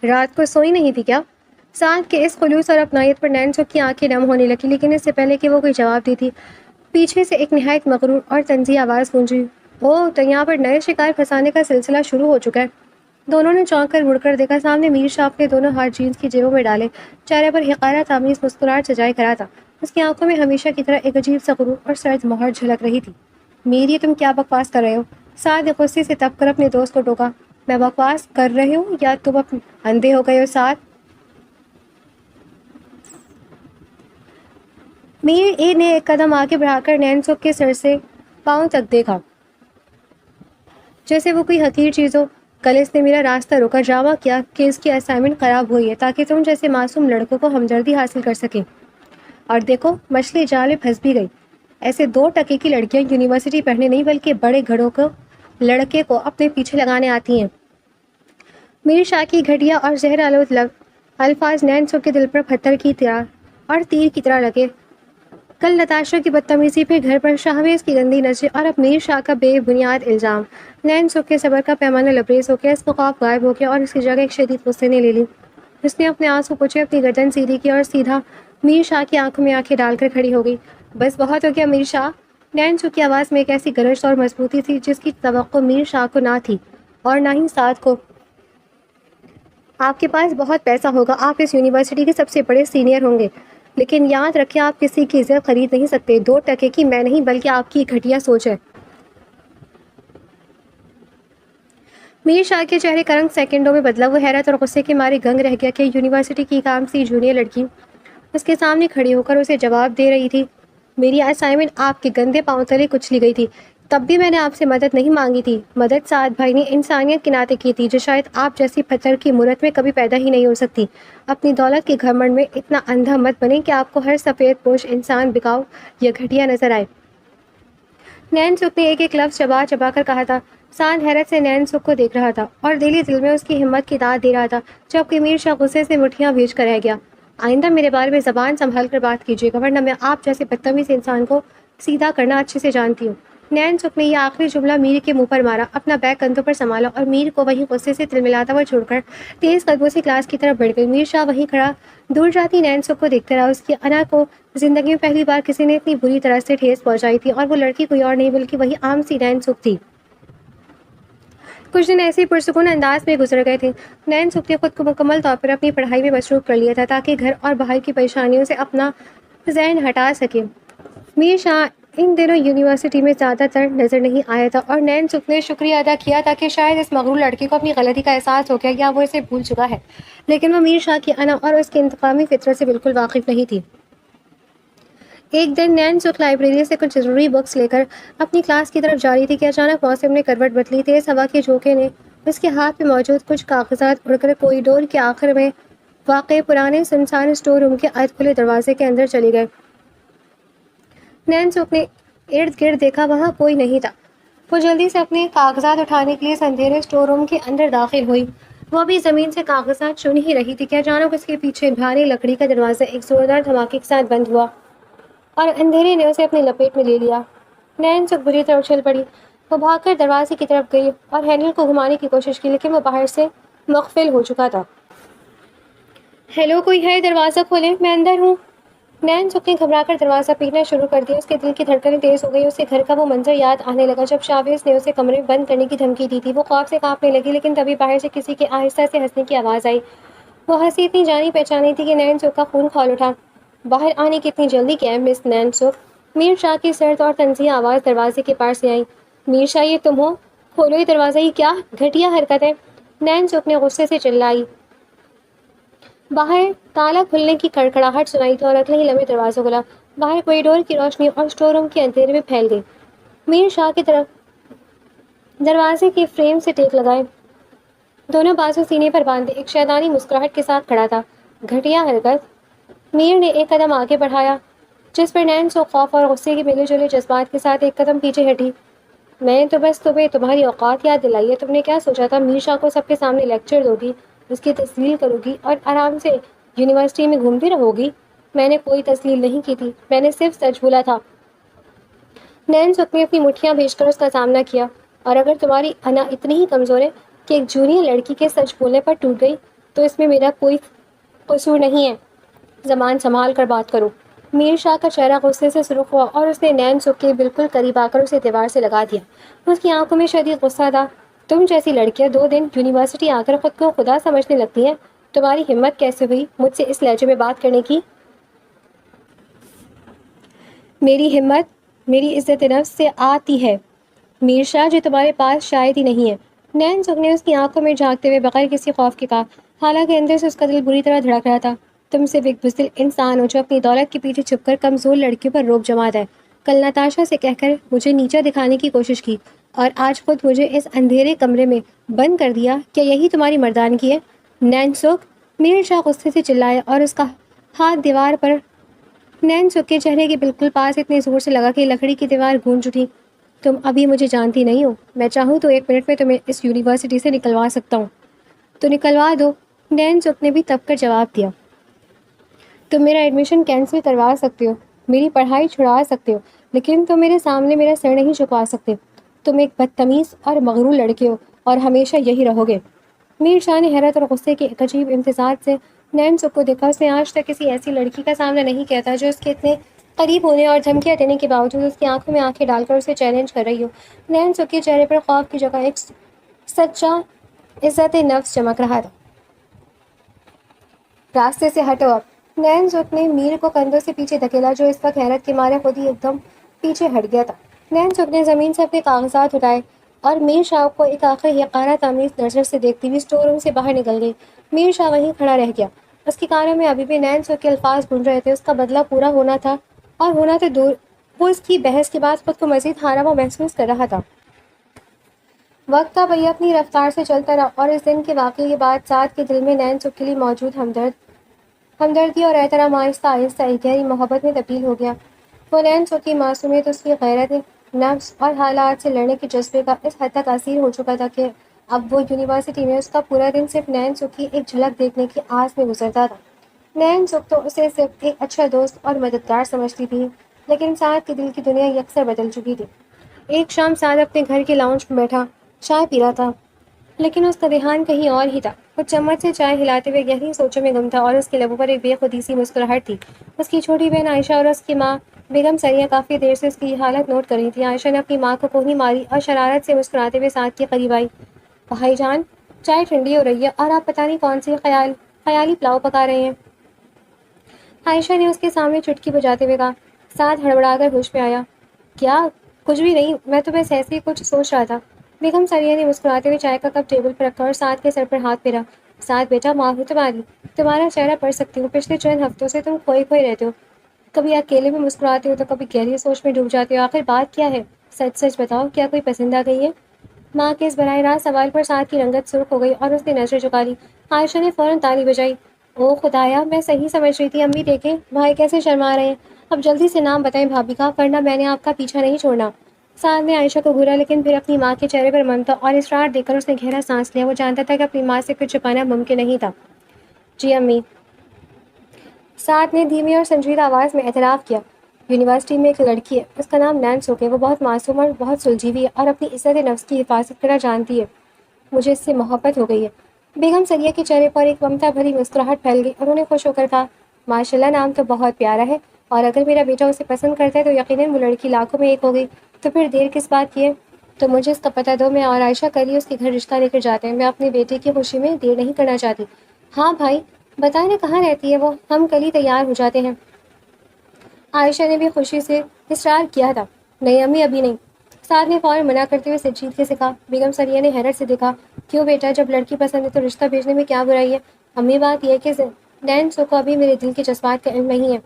رات کو سوئی نہیں تھی کیا؟ سعد کے اس خلوص اور اپنائیت پر نینسک کی آنکھیں نم ہونے لگی، لیکن اس سے پہلے کہ وہ کوئی جواب دی تھی، پیچھے سے ایک نہایت مغرور اور طنزی آواز گونجی۔ اوہ، تو یہاں پر نئے شکار پھنسانے کا سلسلہ شروع ہو چکا ہے۔ دونوں نے چونک کر مڑ کر دیکھا۔ سامنے میر شاہ اپنے دونوں ہاتھ جینس کی جیبوں میں ڈالے چہرے پر حقارت آمیز مسکراہٹ سجائے کھڑا تھا۔ اس کی آنکھوں میں ہمیشہ کی طرح ایک عجیب سا غرور اور سرد مہر جھلک رہی تھی۔ میر، یہ تم کیا بکواس کر رہے ہو؟ سعد نے غصے سے تپ کر اپنے دوست کو ٹوکا۔ میں بکواس کر رہی ہوں یا تم اندھے ہو گئے ہو سعد؟ میر اے نے ایک قدم آگے بڑھا کر نینسک کے سر سے پاؤں تک دیکھا، جیسے وہ کوئی حقیر چیز ہو۔ کل اس نے میرا راستہ روکا، ڈرامہ کیا کہ اس کی اسائنمنٹ خراب ہوئی ہے تاکہ تم جیسے معصوم لڑکوں کو ہمدردی حاصل کر سکے، اور دیکھو مچھلی جال میں پھنس بھی گئی۔ ایسے 2 ٹکے کی لڑکیاں یونیورسٹی پڑھنے نہیں بلکہ بڑے گھروں کو لڑکے کو اپنے پیچھے لگانے آتی ہیں۔ میر شاہ کی گھٹیا اور زہر آلود الفاظ نینسک کے دل پر پتھر کی طرح اور تیر کی طرح لگے۔ کل نتاشا کی بدتمیزی، پھر گھر پر شاہویز کی گندی نظریں اور اب میر شاہ کا بے بنیاد الزام۔ نینسک کے صبر کا پیمانہ لبریز ہو گیا، اس کا خوف غائب ہو گیا اور اس کی جگہ ایک شدید غصے نے لے لی۔ اس نے اپنے آنسو پوچھے، اپنی گردن سیدھی کی اور سیدھا میر شاہ کی آنکھوں میں آنکھیں ڈال کر کھڑی ہو گئی۔ بس بہت ہو گیا میر شاہ۔ نینسک کی آواز میں ایک ایسی گرج اور مضبوطی تھی جس کی توقع میر شاہ کو نہ تھی اور نہ ہی سعد کو۔ آپ کے پاس بہت پیسہ ہوگا، آپ اس یونیورسٹی کے سب سے بڑے سینئر ہوں گے، لیکن یاد رکھیں آپ کسی کی عزت خرید نہیں سکتے۔ 2 ٹکے کی میں نہیں بلکہ آپ کی گھٹیا سوچ ہے۔ میر شاہ کے چہرے کا رنگ سیکنڈوں میں بدلا۔ وہ حیرت اور غصے کے مارے گنگ رہ گیا کہ یونیورسٹی کی کام سی جونیئر لڑکی اس کے سامنے کھڑی ہو کر اسے جواب دے رہی تھی۔ میری اسائنمنٹ آپ کے گندے پاؤں تلے کچلی گئی تھی، تب بھی میں نے آپ سے مدد نہیں مانگی تھی۔ مدد سعد بھائی نے انسانیت کے ناطے کی تھی، جو شاید آپ جیسی پتھر کی مورت میں کبھی پیدا ہی نہیں ہو سکتی۔ اپنی دولت کے گھمنڈ میں اتنا اندھا مت بنے کہ آپ کو ہر سفید پوش انسان بکاؤ یا گھٹیا نظر آئے۔ نینسک نے ایک ایک لفظ چبا چبا کر کہا تھا۔ سعد حیرت سے نینسک کو دیکھ رہا تھا اور دلی دل میں اس کی ہمت کی داد دے رہا تھا، جبکہ میر شاہ غصے سے مٹھیاں بھیج کر رہ گیا۔ آئندہ میرے بارے میں زبان سنبھال کر بات کیجیے گا، ورنہ میں آپ جیسے بدتمیز انسان کو سیدھا کرنا اچھے سے جانتی ہوں۔ نینسک نے یہ آخری جملہ میر کے منہ پر مارا، اپنا بیگ کندھوں پر سنبھالا اور میر کو وہیں غصے سے تلملاتا ہوا چھوڑ کر تیز قدموں سے کلاس کی طرف بڑھ گئی۔ میر شاہ وہیں کھڑا دور جاتی نینسک کو دیکھتا رہا۔ اس کی انا کو زندگی میں پہلی بار کسی نے اتنی بری طرح سے ٹھیس پہنچائی تھی، اور وہ لڑکی کوئی اور نہیں بلکہ وہی عام سی نینسک تھی۔ کچھ دن ایسے ہی پرسکون انداز میں گزر گئے تھے۔ نینسک نے خود کو مکمل طور پر اپنی پڑھائی میں مصروف کر لیا تھا تاکہ گھر اور باہر کی پریشانیوں سے اپنا ذہن ہٹا سکے۔ میر شاہ ان دنوں یونیورسٹی میں زیادہ تر نظر نہیں آیا تھا اور نینسک نے شکریہ ادا کیا تھا کہ شاید اس مغرور لڑکے کو اپنی غلطی کا احساس ہو گیا یا وہ اسے بھول چکا ہے، لیکن وہ میر شاہ کی انا اور اس کی انتقامی فطرت سے بالکل واقف نہیں تھی۔ ایک دن نینسک لائبریری سے کچھ ضروری بکس لے کر اپنی کلاس کی طرف جا رہی تھی کہ اچانک موسم نے کروٹ بدلی۔ تیز ہوا کے جھونکے نے اس کے ہاتھ میں موجود کچھ کاغذات اڑ کر کوریڈور کے آخر میں واقع پرانے سنسان اسٹور روم کے ارد کھلے دروازے کے اندر چلی گئے۔ نین سکھ نے ارد گرد دیکھا، وہاں کوئی نہیں تھا۔ وہ جلدی سے اپنے کاغذات اٹھانے کے لیے اس اندھیرے اسٹور روم کے اندر داخل ہوئی۔ وہ ابھی زمین سے کاغذات چن ہی رہی تھی کہ اچانک اس کے پیچھے بھاری لکڑی کا دروازہ ایک زوردار دھماکے کے ساتھ بند ہوا اور اندھیرے نے اسے اپنی لپیٹ میں لے لیا۔ نین سکھ بری طرح اچھل پڑی۔ وہ بھاگ کر دروازے کی طرف گئی اور ہینڈل کو گھمانے کی کوشش کی، لیکن وہ باہر سے مقفل ہو چکا تھا۔ ہیلو، کوئی ہے؟ دروازہ کھولیں، میں اندر ہوں۔ نین سکھ نے گھبرا کر دروازہ پیٹنا شروع کر دیا۔ اس کے دل کی دھڑکنیں تیز ہو گئی۔ اسے گھر کا وہ منظر یاد آنے لگا جب شاویز نے اسے کمرے میں بند کرنے کی دھمکی دی تھی۔ وہ خوف سے کانپنے لگی، لیکن تبھی باہر سے کسی کے آہستہ سے ہنسنے کی آواز آئی۔ وہ ہنسی اتنی جانی پہچانی تھی کہ نین سکھ کا خون کھول اٹھا۔ باہر آنے کی اتنی جلدی کیا ہے مس نین سکھ؟ میر شاہ کی سرد اور تنزیہ آواز دروازے کے پار سے آئی۔ میر شاہ، یہ تم ہو؟ کھولو یہ دروازہ، یہ کیا گھٹیا حرکت ہے؟ نین سکھ نے غصے سے چلائی۔ باہر تالا کھلنے کی کڑکڑاہٹ سنائی تھی اور اگلے ہی لمحے دروازہ کھلا۔ باہر کوریڈور کی روشنی اور اسٹور روم کے اندھیرے میں پھیل گئی۔ میر شاہ کی طرف دروازے کے فریم سے ٹیک لگائے، دونوں بازو سینے پر باندھے، ایک شیطانی مسکراہٹ کے ساتھ کھڑا تھا۔ گھٹیا حرکت؟ میر نے ایک قدم آگے بڑھایا، جس پر نین سکھ خوف اور غصے کے ملے جلے جذبات کے ساتھ ایک قدم پیچھے ہٹی۔ میں تو بس تمہیں تمہاری اوقات یاد دلائی ہے۔ تم نے کیا سوچا تھا میر شاہ کو سب کے سامنے لیکچر دو گی، اس کی تذلیل کرو گی اور آرام سے یونیورسٹی میں گھومتی رہو گی؟ میں نے کوئی تذلیل نہیں کی تھی، میں نے صرف سچ بولا تھا۔ نین سکھ نے اپنی مٹھیاں بھیج کر اس کا سامنا کیا۔ اور اگر تمہاری انا اتنی ہی کمزور ہے کہ ایک جونیئر لڑکی کے سچ بولنے پر ٹوٹ گئی تو اس میں میرا کوئی قصور نہیں ہے۔ زبان سنبھال کر بات کرو۔ میر شاہ کا چہرہ غصے سے سرخ ہوا اور اس نے نین سکھ کے بالکل قریب آ کر اسے دیوار سے لگا دیا۔ اس کی آنکھوں میں شدید غصہ تھا۔ تم جیسی لڑکیاں 2 دن یونیورسٹی آ کر خود کو خدا سمجھنے لگتی ہیں، تمہاری ہمت کیسے ہوئی مجھ سے اس لہجے میں بات کرنے کی؟ میری ہمت میری عزت نفس سے آتی ہے میر شاہ، جو تمہارے پاس شاید ہی نہیں ہے۔ نین سکھ نے اس کی آنکھوں میں جھانکتے ہوئے بغیر کسی خوف کے کہا، حالانکہ اندر سے اس کا دل بری طرح دھڑک رہا تھا۔ تم صرف ایک بزدل انسان ہو جو اپنی دولت کے پیچھے چھپ کر کمزور لڑکیوں پر روب جماتا ہے۔ کل نتاشا سے کہہ کر مجھے نیچا دکھانے کی کوشش کی اور آج خود مجھے اس اندھیرے کمرے میں بند کر دیا۔ کیا یہی تمہاری مردانگی ہے؟ نین سکھ، میر شاہ غصے سے چلایا اور اس کا ہاتھ دیوار پر نین سکھ کے چہرے کے بالکل پاس اتنے زور سے لگا کہ لکڑی کی دیوار گونج اٹھی۔ تم ابھی مجھے جانتی نہیں ہو، میں چاہوں تو 1 منٹ میں تمہیں اس یونیورسٹی سے نکلوا سکتا ہوں۔ تو نکلوا دو، نین سکھ نے بھی تب کر جواب دیا۔ تم میرا ایڈمیشن کینسل کروا سکتے ہو، میری پڑھائی چھڑا سکتے ہو، لیکن تم میرے سامنے میرا سر نہیں جھکا سکتے۔ تم ایک بدتمیز اور مغرور لڑکے ہو اور ہمیشہ یہی رہو گے۔ میر شاہ نے حیرت اور غصے کے ایک عجیب امتزاج سے نین سکھ کو دیکھا۔ اس نے آج تک کسی ایسی لڑکی کا سامنا نہیں کیا تھا جو اس کے اتنے قریب ہونے اور دھمکیاں دینے کے باوجود اس کی آنکھوں میں آنکھیں ڈال کر اسے چیلنج کر رہی ہو۔ نین سکھ کے چہرے پر خوف کی جگہ ایک سچا عزت نفس چمک رہا تھا۔ راستے سے ہٹو اب۔ نین سکھ نے میر کو کندھوں سے پیچھے دھکیلا، جو اس وقت حیرت کے مارے خود ہی ایک دم پیچھے ہٹ گیا تھا۔ نین سکھ نے زمین سے اپنے کاغذات اٹھائے اور میر شاہ کو ایک آخری حقارہ تامیز نظر سے دیکھتی ہوئی اسٹور روم سے باہر نکل گئی۔ میر شاہ وہیں کھڑا رہ گیا۔ اس کی کانوں میں ابھی بھی نین سکھ کے الفاظ گونج رہے تھے۔ اس کا بدلہ پورا ہونا تھا اور ہونا تو دور، وہ اس کی بحث کے بعد خود کو مزید ہارا ہوا محسوس کر رہا تھا۔ وقت کا پہیہ اپنی رفتار سے چلتا رہا اور اس دن کے واقعے کے بعد سعد کے دل میں نین سکھ کے لیے موجود ہمدردی اور احترام آہستہ آہستہ ایک گہری محبت میں تبدیل ہو گیا۔ وہ نین سکھ کی معصومیت، اس کی غیرت نفس اور حالات سے لڑنے کے جذبے کا اس حد تک اسیر ہو چکا تھا کہ اب وہ یونیورسٹی میں اس کا پورا دن صرف نین سکھ کی ایک جھلک دیکھنے کی آس میں گزرتا تھا۔ نین سکھ تو اسے صرف ایک اچھا دوست اور مددگار سمجھتی تھی، لیکن سعد کے دل کی دنیا یکسر بدل چکی تھی۔ ایک شام سعد اپنے گھر کے لاؤنج میں بیٹھا چائے پی رہا تھا، لیکن اس کا دھیان کہیں اور ہی تھا۔ وہ چمچ سے چائے ہلاتے ہوئے گہری سوچوں میں گم تھا اور اس کے لبوں پر ایک بے خودی سی مسکراہٹ تھی۔ اس کی چھوٹی بہن عائشہ اور اس کی ماں بیگم سریہ کافی دیر سے اس کی حالت نوٹ کر رہی تھی۔ عائشہ نے اپنی ماں کو کوہنی ماری اور شرارت سے مسکراتے ہوئے سعد کے قریب آئی۔ بھائی جان، چائے ٹھنڈی ہو رہی ہے اور آپ پتہ نہیں کون سی خیالی پلاؤ پکا رہے ہیں۔ عائشہ نے اس کے سامنے چٹکی بجاتے ہوئے کہا۔ سعد ہڑبڑا کر ہوش میں آیا۔ کیا؟ کچھ بھی نہیں، میں تو بس ایسے ہی کچھ سوچ رہا تھا۔ بیگم سریہ نے مسکراتے ہوئے چائے کا کپ ٹیبل پر رکھا اور سعد کے سر پر ہاتھ پھیرا۔ سعد بیٹا، معاف ہو تمہاری، تمہارا چہرہ پڑھ سکتی ہوں، پچھلے چند ہفتوں سے تم کھوئے کھوئے رہتے ہو، کبھی اکیلے میں مسکراتے ہو تو کبھی گہری سوچ میں ڈوب جاتے ہو۔ آخر بات کیا ہے؟ سچ سچ بتاؤ، کیا کوئی پسند آ گئی ہے؟ ماں کے اس براہ راست سوال پر سعد کی رنگت سرخ ہو گئی اور اس نے نظر جھکا لی۔ عائشہ نے فوراً تالی بجائی۔ او خدایا، میں صحیح سمجھ رہی تھی، امی دیکھیں بھائی کیسے شرما رہے ہیں۔ اب جلدی سے نام بتائیں بھابھی کا، ورنہ میں نے آپ کا پیچھا نہیں چھوڑنا۔ سعد نے عائشہ کو گھورا، لیکن پھر اپنی ماں کے چہرے پر ممتا اور اصرار دیکھ کر اس نے گہرا سانس لیا۔ وہ جانتا تھا کہ اپنی ماں سے کچھ چھپانا ممکن نہیں تھا۔ جی امی، سعد نے دھیمی اور سنجیدہ آواز میں اعتراف کیا۔ یونیورسٹی میں ایک لڑکی ہے، اس کا نام نینسک ہے۔ وہ بہت معصوم اور بہت سلجھی ہوئی ہے اور اپنی عزت نفس کی حفاظت کرنا جانتی ہے۔ مجھے اس سے محبت ہو گئی ہے۔ بیگم سریہ کے چہرے پر ایک ممتا بھری مسکراہٹ پھیل گئی۔ انہوں نے خوش ہو کر کہا، ماشاء اللہ، نام تو بہت پیارا ہے، اور اگر میرا بیٹا اسے پسند کرتا ہے تو یقیناً وہ لڑکی لاکھوں میں ایک ہو گئی۔ تو پھر دیر کس بات کی ہے؟ تو مجھے اس کا پتہ دو، میں اور عائشہ کل ہی اس کے گھر رشتہ لے کر جاتے ہیں۔ میں اپنے بیٹے کی خوشی میں دیر نہیں کرنا چاہتی۔ ہاں بھائی، بتائیں نا کہاں رہتی ہے وہ، ہم کل ہی تیار ہو جاتے ہیں۔ عائشہ نے بھی خوشی سے اصرار کیا تھا، نہیں امی، ابھی نہیں۔ سعد نے فوراً منع کرتے ہوئے سنجیدگی سے کہا۔ بیگم سریہ نے حیرت سے دیکھا، کیوں بیٹا، جب لڑکی پسند ہے تو رشتہ بھیجنے میں کیا برائی ہے؟ امی، بات یہ ہے کہ نینسو کو ابھی میرے دل کے جذبات کا علم نہیں ہے۔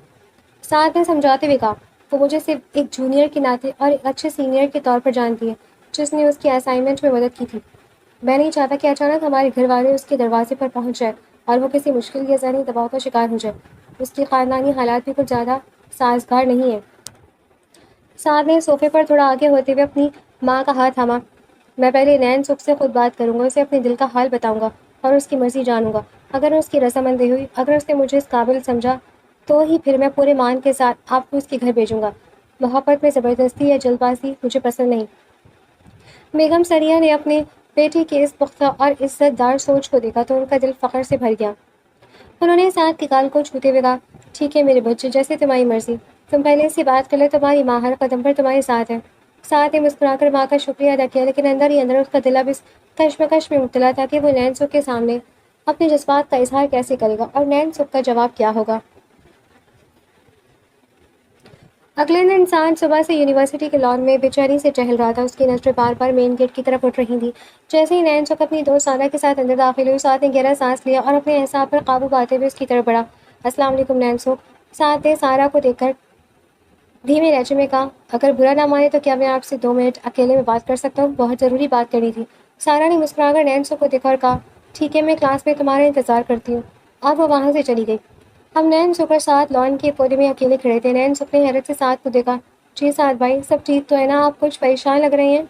سعد نے سمجھاتے ہوئے کہا، وہ مجھے صرف ایک جونیئر کے ناطے اور ایک اچھے سینئر کے طور پر جانتی ہے، جس نے اس کی اسائنمنٹ میں مدد کی تھی۔ میں نہیں چاہتا کہ اچانک ہمارے گھر والے اس کے دروازے پر پہنچ جائے اور وہ کسی مشکل یا ذہنی دباؤ کا شکار ہو جائے۔ اس کی خاندانی حالات بھی کچھ زیادہ سازگار نہیں ہیں۔ سعد نے صوفے پر تھوڑا آگے ہوتے ہوئے اپنی ماں کا ہاتھ تھاما۔ میں پہلے نینسک سے خود بات کروں گا، اسے اپنے دل کا حال بتاؤں گا اور اس کی مرضی جانوں گا۔ اگر اس کی رضامندی ہوئی، اگر اس نے مجھے اس قابل سمجھا، تو ہی پھر میں پورے مان کے ساتھ آپ کو اس کے گھر بھیجوں گا۔ محبت میں زبردستی یا جلد بازی مجھے پسند نہیں۔ بیگم سریہ نے اپنے بیٹی کی اس پختہ اور عزت دار سوچ کو دیکھا تو ان کا دل فخر سے بھر گیا۔ انہوں نے سعد کی گال کو چھوتے ہوئے کہا، ٹھیک ہے میرے بچے، جیسے تمہاری مرضی، تم پہلے اس سے بات کر لو، تمہاری ماں ہر قدم پر تمہارے ساتھ ہے۔ سعد نے مسکرا کر ماں کا شکریہ ادا کیا، لیکن اندر ہی اندر اس کا دل اب اس کشمکش میں مبتلا تھا کہ وہ نینسک کے سامنے اپنے جذبات کا اظہار کیسے کرے گا اور نینسک کا جواب کیا ہوگا۔ اگلے دن سعد صبح سے یونیورسٹی کے لان میں بے چینی سے ٹہل رہا تھا۔ اس کی نظریں بار بار مین گیٹ کی طرف اٹھ رہی تھیں۔ جیسے ہی نینسک اپنی دوست سارہ کے ساتھ اندر داخل ہوئی، سعد نے گہرا سانس لیا اور اپنے اعصاب پر قابو پاتے ہوئے اس کی طرف بڑھا۔ السلام علیکم نینسک، سعد نے سارہ کو دیکھ کر دھیمے لہجے میں کہا، اگر برا نہ مانے تو کیا میں آپ سے 2 منٹ اکیلے میں بات کر سکتا ہوں؟ بہت ضروری بات کرنی تھی۔ سارہ نے مسکرا کر نینسک کو دیکھا اور کہا، ٹھیک ہے، میں کلاس میں تمہارا انتظار کرتی ہوں۔ اب وہ وہاں سے چلی گئی۔ ہم نینسک اور سعد لان کے کونے میں اکیلے کھڑے تھے۔ نینسک نے حیرت سے سعد کو دیکھا، جی سعد بھائی، سب ٹھیک تو ہے نا؟ آپ کچھ پریشان لگ رہے ہیں۔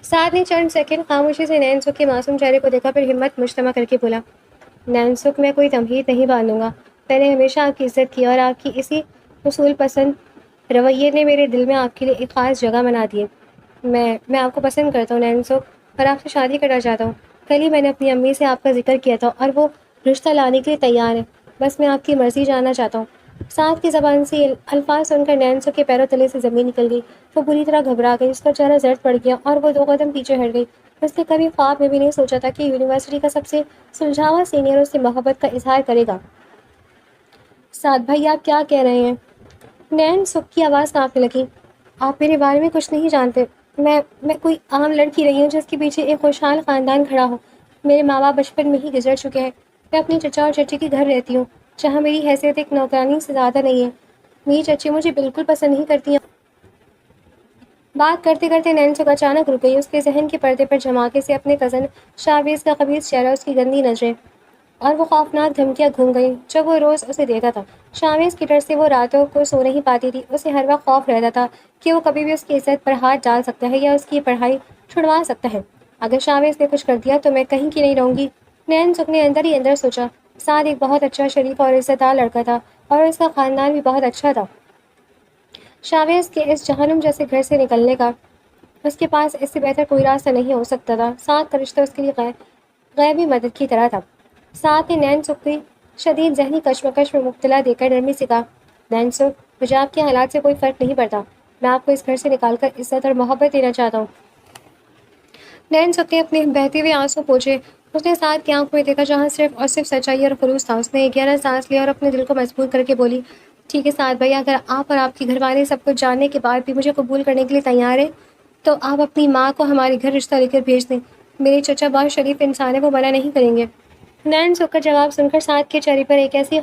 سعد نے چند سیکنڈ خاموشی سے نینسک کے معصوم چہرے کو دیکھا، پھر ہمت مجتمع کر کے بولا، نینسک، میں کوئی تمہید نہیں باندھوں گا۔ میں نے ہمیشہ آپ کی عزت کی اور آپ کی اسی اصول پسند رویے نے میرے دل میں آپ کے لیے ایک خاص جگہ بنا دی ہے۔ میں آپ کو پسند کرتا ہوں نینسک، اور آپ سے شادی کرنا چاہتا ہوں۔ کل ہی میں نے اپنی امی سے آپ کا ذکر کیا تھا اور وہ رشتہ لانے کے لیے تیار ہے، بس میں آپ کی مرضی جاننا چاہتا ہوں۔ سعد کی زبان سے یہ الفاظ سن کر نینسک کے پیروں تلے سے زمین نکل گئی۔ وہ بری طرح گھبرا گئی، اس کا چہرہ زرد پڑ گیا اور وہ 2 قدم پیچھے ہٹ گئی۔ اس نے کبھی خواب میں بھی نہیں سوچا تھا کہ یونیورسٹی کا سب سے سلجھاوا سینئر اس سے محبت کا اظہار کرے گا۔ سعد بھائی، آپ کیا کہہ رہے ہیں؟ نینسک کی آواز کانپنے لگی، آپ میرے بارے میں کچھ نہیں جانتے۔ میں کوئی عام لڑکی رہی ہوں جس کے پیچھے ایک خوشحال خاندان کھڑا ہو۔ میرے ماں باپ بچپن میں ہی گزر چکے ہیں۔ میں اپنی چچا اور چچی کے گھر رہتی ہوں، جہاں میری حیثیت ایک نوکرانی سے زیادہ نہیں ہے۔ میری چچی مجھے بالکل پسند نہیں کرتی ہیں۔ بات کرتے کرتے نینسک اچانک رک گئی۔ اس کے ذہن کے پردے پر جھماکے سے اپنے کزن شاویز کا خبیث چہرہ، اس کی گندی نظریں اور وہ خوفناک دھمکیاں گھوم گئیں جب وہ روز اسے دیتا تھا۔ شاویز کی ڈر سے وہ راتوں کو سو نہیں پاتی تھی۔ اسے ہر وقت خوف رہتا تھا کہ وہ کبھی بھی اس کی عزت پر ہاتھ ڈال سکتا ہے یا اس کی پڑھائی چھڑوا سکتا ہے۔ اگر شاویز نے کچھ کر دیا تو میں کہیں کی نہیں رہوں گی۔ نینسک نے اندر ہی اندر سوچا، سعد ایک بہت اچھا، شریف اور عزت دار لڑکا تھا اور اس کا خاندان بھی بہت اچھا تھا۔ شاویز کے اس جہنم جیسے گھر سے نکلنے کا اس کے پاس اس سے بہتر کوئی راستہ نہیں ہو سکتا تھا۔ سعد کا رشتہ اس کے لیے غیبی مدد کی طرح تھا۔ سعد نے نینسک کی شدید ذہنی کشمکش میں مبتلا دیکھ کر نرمی سے کہا، نینسک، مجھے آپ کے حالات سے کوئی فرق نہیں پڑتا۔ میں آپ کو اس گھر سے نکال کر عزت اور محبت دینا چاہتا ہوں۔ نینسک نے اپنے بہتے ہوئے آنسو پوچھے۔ اس نے سعد کی آنکھ میں دیکھا جہاں صرف اور صرف سچائی اور خلوص تھا۔ اس نے ایک گہرا سانس لیا اور اپنے دل کو مضبوط کر کے بولی، ٹھیک ہے سعد بھائی، اگر آپ اور آپ کے گھر والے سب کچھ جاننے کے بعد بھی مجھے قبول کرنے کے لیے تیار ہیں تو آپ اپنی ماں کو ہمارے گھر رشتہ لے کر بھیج دیں۔ میرے چچا بہت شریف انسان ہے، وہ منع نہیں کریں گے۔ نینسک کا جواب سن کر سعد کے چہرے پر ایک ایسی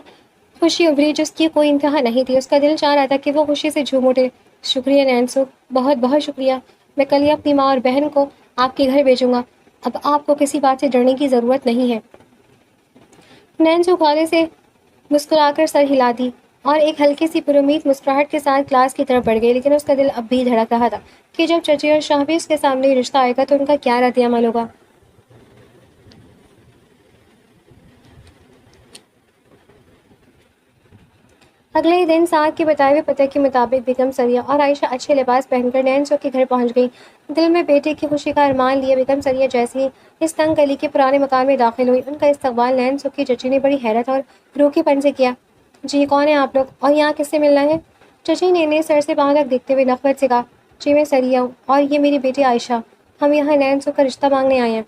خوشی ابھری جس کی کوئی انتہا نہیں تھی۔ اس کا دل چاہ رہا تھا کہ وہ خوشی سے جھوم اٹھے۔ شکریہ نینسک، بہت بہت شکریہ۔ میں کل ہی اپنی ماں اور بہن کو آپ کے گھر بھیجوں گا۔ اب آپ کو کسی بات سے ڈرنے کی ضرورت نہیں ہے۔ نینسک حوالے سے مسکرا کر سر ہلا دی۔ اور ایک ہلکی سی پرامید مسکراہٹ کے ساتھ کلاس کی طرف بڑھ گئی، لیکن اس کا دل اب بھی دھڑک رہا تھا کہ جب چچی اور شہباز کے سامنے یہ رشتہ آئے گا تو ان کا کیا رد عمل ہوگا۔ اگلے ہی دن ساعت کے بتائے ہوئے پتے کے مطابق بیگم سریہ اور عائشہ اچھے لباس پہن کر نین سو کے گھر پہنچ گئی۔ دل میں بیٹے کی خوشی کا ارمان لیے بیگم سریہ جیسے ہی اس تنگ گلی کے پرانے مکان میں داخل ہوئی، ان کا استقبال نین سو کی چچی نے بڑی حیرت اور روکھی پن سے کیا۔ جی کون ہیں آپ لوگ اور یہاں کس سے ملنا ہے؟ چچی نے انہیں سر سے پاؤں تک دیکھتے ہوئے نخوت سے کہا، جی میں سریہ ہوں اور یہ میری بیٹی عائشہ، ہم یہاں نین سو کا رشتہ مانگنے آئے ہیں۔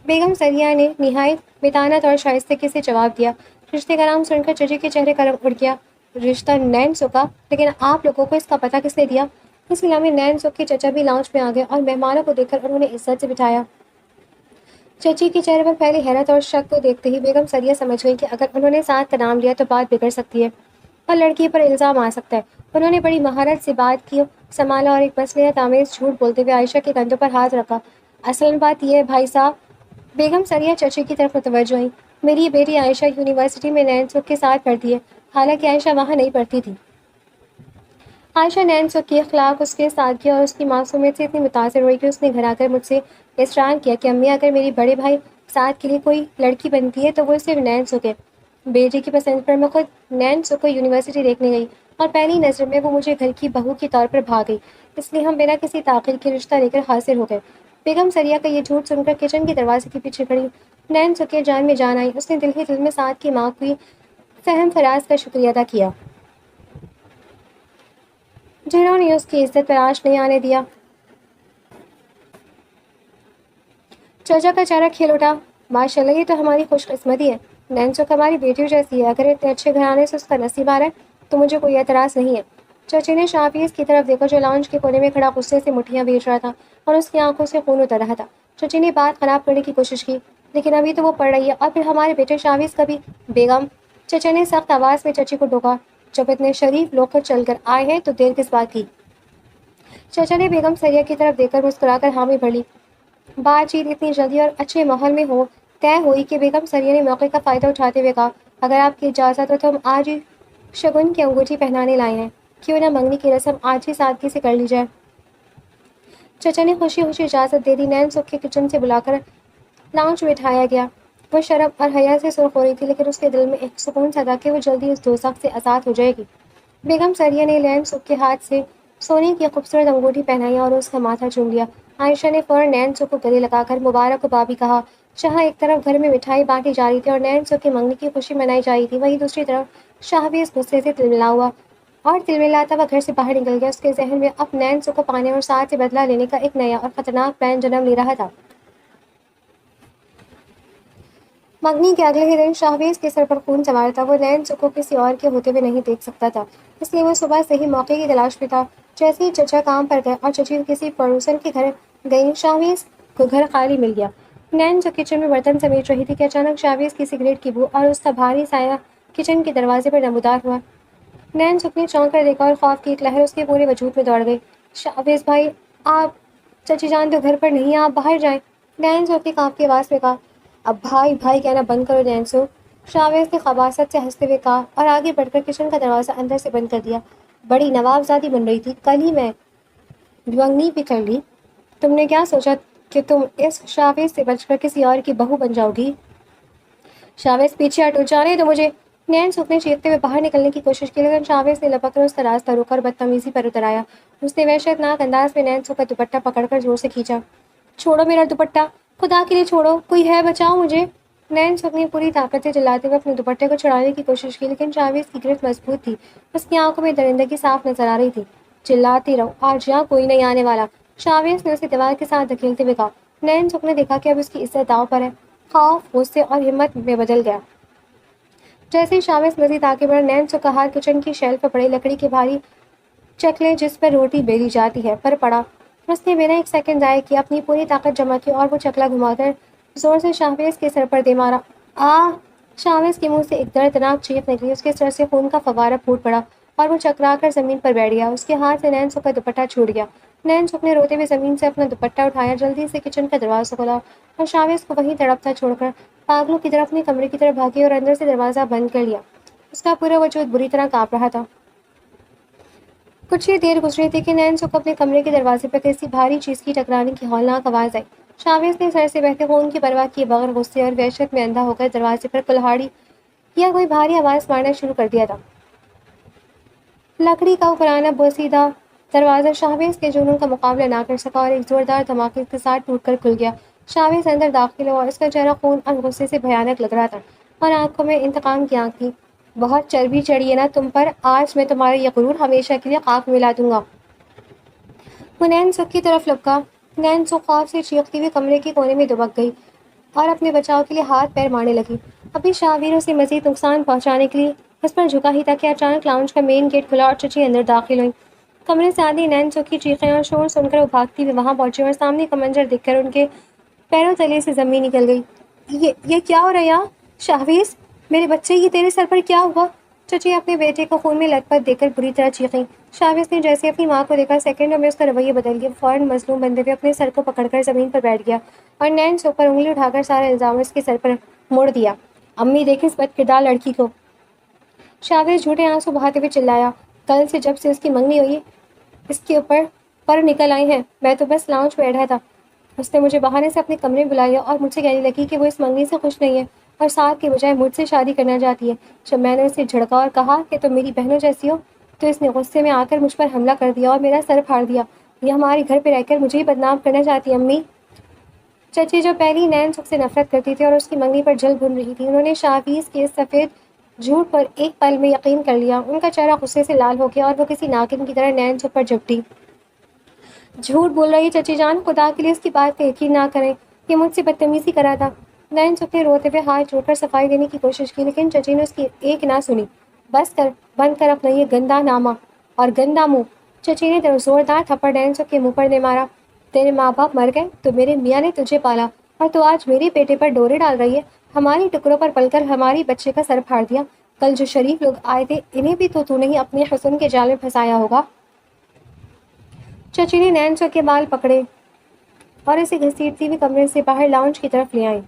بیگم سریہ نے نہایت بطانت اور شائستگی سے جواب دیا۔ رشتے کا نام سن کر چچی کے چہرے کا رنگ اڑ گیا۔ رشتہ نین سو کا؟ لیکن آپ لوگوں کو اس کا پتہ کس نے دیا؟ اس لمحے نین سو کے چچا بھی لاؤنج میں آ گئے اور مہمانوں کو دیکھ کر انہوں نے عزت سے بٹھایا۔ چچی کے چہرے پر پہلے حیرت اور شک کو دیکھتے ہی بیگم سریہ سمجھ گئی کہ اگر انہوں نے ساتھ کا نام لیا تو بات بگڑ سکتی ہے اور لڑکی پر الزام آ سکتا ہے۔ انہوں نے بڑی مہارت سے بات کی سنبھالا اور ایک مصلحت آمیز جھوٹ بولتے ہوئے عائشہ کے کندھوں پر ہاتھ رکھا۔ اصل بات یہ ہے بھائی صاحب، بیگم سریہ چچی کی طرف متوجہ ہوئی، میری بیٹی عائشہ یونیورسٹی میں نین سو کے ساتھ پڑھتی ہے، حالانکہ عائشہ وہاں نہیں پڑھتی تھی۔ عائشہ نین سو کی اخلاق، اس کے سادگی اور اس کی معصومیت سے اتنی متاثر ہوئی کہ اس نے گھر آ کر مجھ سے اصرار کیا کہ امی اگر میری بڑے بھائی سعد کے لیے کوئی لڑکی بنتی ہے تو وہ صرف نین سو کے۔ بیٹی کی پسند پر میں خود نین سو کو یونیورسٹی دیکھنے گئی اور پہلی نظر میں وہ مجھے گھر کی بہو کے طور پر بھا گئی، اس لیے ہم بنا کسی تاخیر کے رشتہ لے کر حاضر ہو گئے۔ بیگم سریہ کا یہ جھوٹ سن کر کچن کے دروازے کے پیچھے کھڑی نین سو کے جان میں جان آئی۔ اس نے دل ہی دل میں سعد کی ماں کی فہم فراز کا شکریہ ادا کیا، جنہوں نے اس کی عزت پر آنچ نہیں آنے دیا۔ چچا کا چہرہ کھل اٹھا، ماشاء اللہ یہ تو ہماری خوش قسمتی ہے، نین سو ہماری بیٹیوں جیسی ہے، اگر اتنے اچھے گھرانے سے اس کا نصیب آ رہا ہے تو مجھے کوئی اعتراض نہیں ہے۔ چچی نے شاپیز کی طرف دیکھا جو لاؤنج کے کونے میں کھڑا غصے سے مٹھیاں بیچ رہا تھا اور اس کی آنکھوں سے خون اتر رہا تھا۔ چچی نے بات خراب کرنے کی کوشش کی، لیکن ابھی تو وہ پڑھ رہی ہے اور پھر ہمارے بیٹے شاویز کا بھی۔ بیگم، چچا نے سخت آواز میں چچی کو ٹوکا، جب اتنے شریف لوگ خود چل کر آئے ہیں تو دیر کس بات کی؟ چچا نے بیگم سریہ کی طرف دیکھ کر مسکرا کر حامی بھر لی۔ بات چیت اتنی جلدی اور اچھے ماحول میں طے ہوئی کہ بیگم سریہ نے موقع کا فائدہ اٹھاتے ہوئے کہا، اگر آپ کی اجازت ہو تو ہم آج ہی شگن کی انگوٹھی پہنانے لائے ہیں، کیوں نہ منگنی کی رسم آج ہی سادگی سے کر لی جائے۔ چچا نے خوشی خوشی اجازت دے دی۔ نین سو کے کچن سے بلا کر لاؤنج میں بٹھایا گیا۔ وہ شرم اور حیا سے سرخ ہو رہی تھی، لیکن اس کے دل میں ایک سکون سا تھا کہ وہ جلدی اس دوزخ سے آزاد ہو جائے گی۔ بیگم سریہ نے نین سو کے ہاتھ سے سونے کی خوبصورت انگوٹھی پہنائی اور اس کا ماتھا چوم لیا۔ عائشہ نے فوراً نین سو کو گلے لگا کر مبارک ہو بابی کہا۔ جہاں ایک طرف گھر میں مٹھائی بانٹی جا رہی تھی اور نین سو کی منگنی کی خوشی منائی جا رہی تھی، وہیں دوسری طرف شاہباز غصے سے تلملا ہوا اور تلملاتا ہوا گھر سے باہر نکل گیا۔ اس کے ذہن میں اب نین سو کو پانے اور ساتھ سے بدلہ لینے کا ایک نیا اور خطرناک پلان جنم لے رہا تھا۔ منگنی کے اگلے ہی دن شاہباز کے سر پر خون سوار تھا، وہ نین سو کو کسی اور کے ہوتے ہوئے نہیں دیکھ سکتا تھا، اس لیے وہ صبح سے ہی موقع کی تلاش میں تھا۔ جیسے ہی چچا کام پر گئے اور چچی کسی پڑوسن کے گھر گئی، شاہباز کو گھر خالی مل گیا۔ نین سو کچن میں برتن سمیٹ رہی تھی کہ اچانک شاہباز کی سگریٹ کی بو اور اس کا بھاری سایہ کچن کے دروازے پر نمودار ہوا۔ نین سو نے چونک کر دیکھا اور خوف کی ایک لہر اس کے پورے وجود میں دوڑ گئی۔ شاہباز بھائی، آپ، چچی جان تو گھر پر نہیں ہیں، آپ باہر جائیں، نین سو کی کانپتی آواز میں کہا۔ اب بھائی بھائی کہنا بند کرو نین سو، شاہباز نے خباثت سے ہنستے ہوئے کہا اور آگے بڑھ کر کچن کا دروازہ اندر سے بند کر دیا۔ بڑی نوابزادی بن رہی تھی، کل ہی میں منگنی بھی کر لی، تم نے کیا سوچا کہ تم اس شاہباز سے بچ کر کسی اور کی بہو بن جاؤ گی؟ شاہباز پیچھے ہٹو، جانے دو مجھے، نین سو نے چیختے ہوئے باہر نکلنے کی کوشش کی، لیکن شاہباز نے لپک کر اس کا راستہ روکا اور بدتمیزی پر اتر آیا۔ اس نے وحشت ناک انداز میں نین سو کا دوپٹہ پکڑ کر زور سے کھینچا۔ چھوڑو میرا دوپٹہ، خدا کے لیے چھوڑو، کوئی ہے، بچاؤ مجھے، نین سو نے پوری طاقت سے چلاتے ہوئے اپنے دوپٹے کو چھڑانے کی کوشش کی، لیکن شاہباز کی گرفت مضبوط تھی، اس کی آنکھوں میں درندگی صاف نظر آ رہی تھی۔ چلاتی رہو، آج یہاں کوئی نہیں آنے والا، شاہباز نے اسے دیوار کے ساتھ دھکیلتے ہوئے کہا۔ نین سو نے دیکھا کہ اب اس کی عزت داؤ پر ہے، خوف، غصے اور ہمت میں بدل گیا۔ جیسے ہی شاہباز مزید آگے بڑھا، نین سو کا ہاتھ کچن کی شیلف پر پڑے لکڑی کے بھاری چکلے جس پر روٹی بیلی جاتی ہے پر پڑا۔ اس نے بنا ایک سیکنڈ ضائع کیا اپنی پوری طاقت جمع کی اور وہ چکلا گھما کر زور سے شاہباز کے سر پر دے مارا۔ آہ! شاہباز کے منہ سے ایک دردناک چیخ نکلی، اس کے سر سے خون کا فوارہ پھوٹ پڑا اور وہ چکرا کر زمین پر بیٹھ گیا۔ اس کے ہاتھ سے نین سو کا دوپٹہ چھوٹ گیا۔ نین سو نے روتے ہوئے زمین سے اپنا دوپٹہ اٹھایا، جلدی سے کچن کا دروازہ کھولا اور شاہباز کو وہیں تڑپتا چھوڑ کر پاگلوں کی طرف اپنے کمرے کی طرف بھاگی اور اندر سے دروازہ بند کر لیا۔ اس کا پورا وجود بری طرح کانپ رہا تھا۔ کچھ ہی دیر گزری تھی کہ نین کو اپنے کمرے کے دروازے پر کسی بھاری چیز کی ٹکرانے کی ہولناک آواز آئی۔ شاویز نے سر سے بہتے خون کی پرواہ کیے بغیر غصے اور وحشت میں اندھا ہو کر دروازے پر کلہاڑی یا کوئی بھاری آواز مارنا شروع کر دیا تھا۔ لکڑی کا وہ پرانا بوسیدہ دروازہ شاویز کے جنون کا مقابلہ نہ کر سکا اور ایک زوردار دھماکے کے ساتھ ٹوٹ کر کھل گیا۔ شاویز اندر داخل ہوا اور اس کا چہرہ خون اور غصے سے بھیانک لگ رہا تھا اور آنکھوں میں انتقام کی آنکھ تھی۔ بہت چربی چڑھی ہے نا تم پر، آج میں تمہارا یہ غرور ہمیشہ کے لیے خاک ملا دوں گا۔ وہ نین سک کی طرف لپکا۔ نین سک خوف سے چیختی ہوئی کمرے کے کونے میں دبک گئی اور اپنے بچاؤ کے لیے ہاتھ پیر مارنے لگی۔ ابھی شاویروں سے مزید نقصان پہنچانے کے لیے اس پر جھکا ہی تھا کہ اچانک لاؤنج کا مین گیٹ کھلا اور چچی اندر داخل ہوئی۔ کمرے سے آدھی نین سک کی چیخیں اور شور سن کر وہ بھاگتی ہوئی وہاں پہنچی اور سامنے کا منظر دیکھ کر ان کے پیروں تلے سے زمین نکل گئی۔ یہ کیا ہو رہا ہے یہاں؟ شاویز، میرے بچے، یہ تیرے سر پر کیا ہوا؟ چچی اپنے بیٹے کو خون میں لت پت دیکھ کر بری طرح چیخیں۔ شاویز نے جیسے اپنی ماں کو دیکھا سیکنڈوں میں اس کا رویہ بدل گیا۔ فوراً مظلوم بندے ہوئے اپنے سر کو پکڑ کر زمین پر بیٹھ گیا اور نین سک پر انگلی اٹھا کر سارا الزام اس کے سر پر موڑ دیا۔ امی دیکھ اس بد کردار لڑکی کو۔ شاویز جھوٹے آنسو بہاتے ہوئے چلایا۔ کل سے جب سے اس کی منگنی ہوئی اس کے اوپر پر نکل آئی ہیں، میں تو بس لاؤنج میں بیٹھا تھا۔ اس نے مجھے بہانے سے اپنے کمرے میں بلایا اور مجھ سے کہنے لگی کہ وہ اس منگنی سے خوش نہیں ہے اور ساتھ کے بجائے مجھ سے شادی کرنا چاہتی ہے۔ جب میں نے اسے جھڑکا اور کہا کہ تم میری بہنوں جیسی ہو تو اس نے غصے میں آ کر مجھ پر حملہ کر دیا اور میرا سر پھاڑ دیا۔ یہ ہمارے گھر پہ رہ کر مجھے ہی بدنام کرنا چاہتی ہے امی۔ چچی جو پہلی نین سک سے نفرت کرتی تھی اور اس کی منگنی پر جل بھن رہی تھی، انہوں نے شاویز کے اس سفید جھوٹ پر ایک پل میں یقین کر لیا۔ ان کا چہرہ غصے سے لال ہو گیا اور وہ کسی ناگن کی طرح نین سک پر جھپٹی۔ جھوٹ بول رہی ہے چچی جان، خدا کے لیے اس کی بات کا یقین نہ کریں، یہ مجھ سے بدتمیزی کرا تھا۔ نین سک نے روتے ہوئے ہاتھ جوڑ کر صفائی دینے کی کوشش کی لیکن چچی نے اس کی ایک نہ سنی۔ بس کر، بند کر اپنا یہ گندا نامہ اور گندا منہ۔ چچی نے زوردار تھپڑ نین سک کے منہ پر دے مارا۔ تیرے ماں باپ مر گئے تو میرے میاں نے تجھے پالا اور تو آج میرے بیٹے پر ڈورے ڈال رہی ہے۔ ہماری ٹکڑوں پر پل کر ہماری بچے کا سر پھاڑ دیا۔ کل جو شریف لوگ آئے تھے انہیں بھی تو نہیں اپنے حسن کے جال میں پھنسایا ہوگا۔ چچی نے نین سک کے بال پکڑے اور اسے گھسیٹتی ہوئی کمرے سے باہر لاؤنج کی طرف لے آئی۔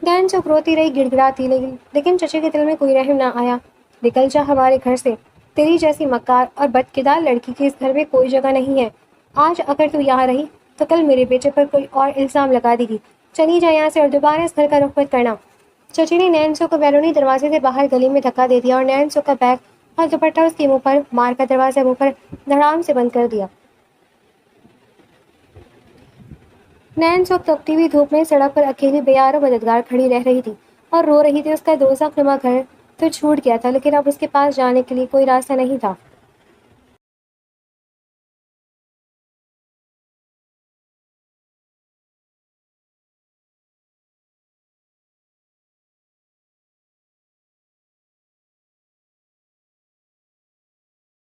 نین سک روتی رہی، گڑ گڑاتی رہی، لیکن چچی کے دل میں کوئی رحم نہ آیا۔ نکل جا ہمارے گھر سے، تیری جیسی مکار اور بدکردار لڑکی کی اس گھر میں کوئی جگہ نہیں ہے۔ آج اگر تو یہاں رہی تو کل میرے بیٹے پر کوئی اور الزام لگا دے گی۔ چلی جا یہاں سے اور دوبارہ اس گھر کا رخ مت کرنا۔ چچی نے نین سک کو بیرونی دروازے سے باہر گلی میں دھکا دے دیا اور نین سک کا بیگ اور دوپٹہ اس کے منہ پر مار کر دروازہ منہ پر دھڑام سے بند کر دیا۔ نین سک تپتی ہوئی دھوپ میں سڑک پر اکیلی بے یار و مددگار کھڑی رہ رہی تھی اور رو رہی تھی۔ اس کا دوزخ نما گھر تو چھوٹ گیا تھا لیکن اب اس کے پاس جانے کے لیے کوئی راستہ نہیں تھا۔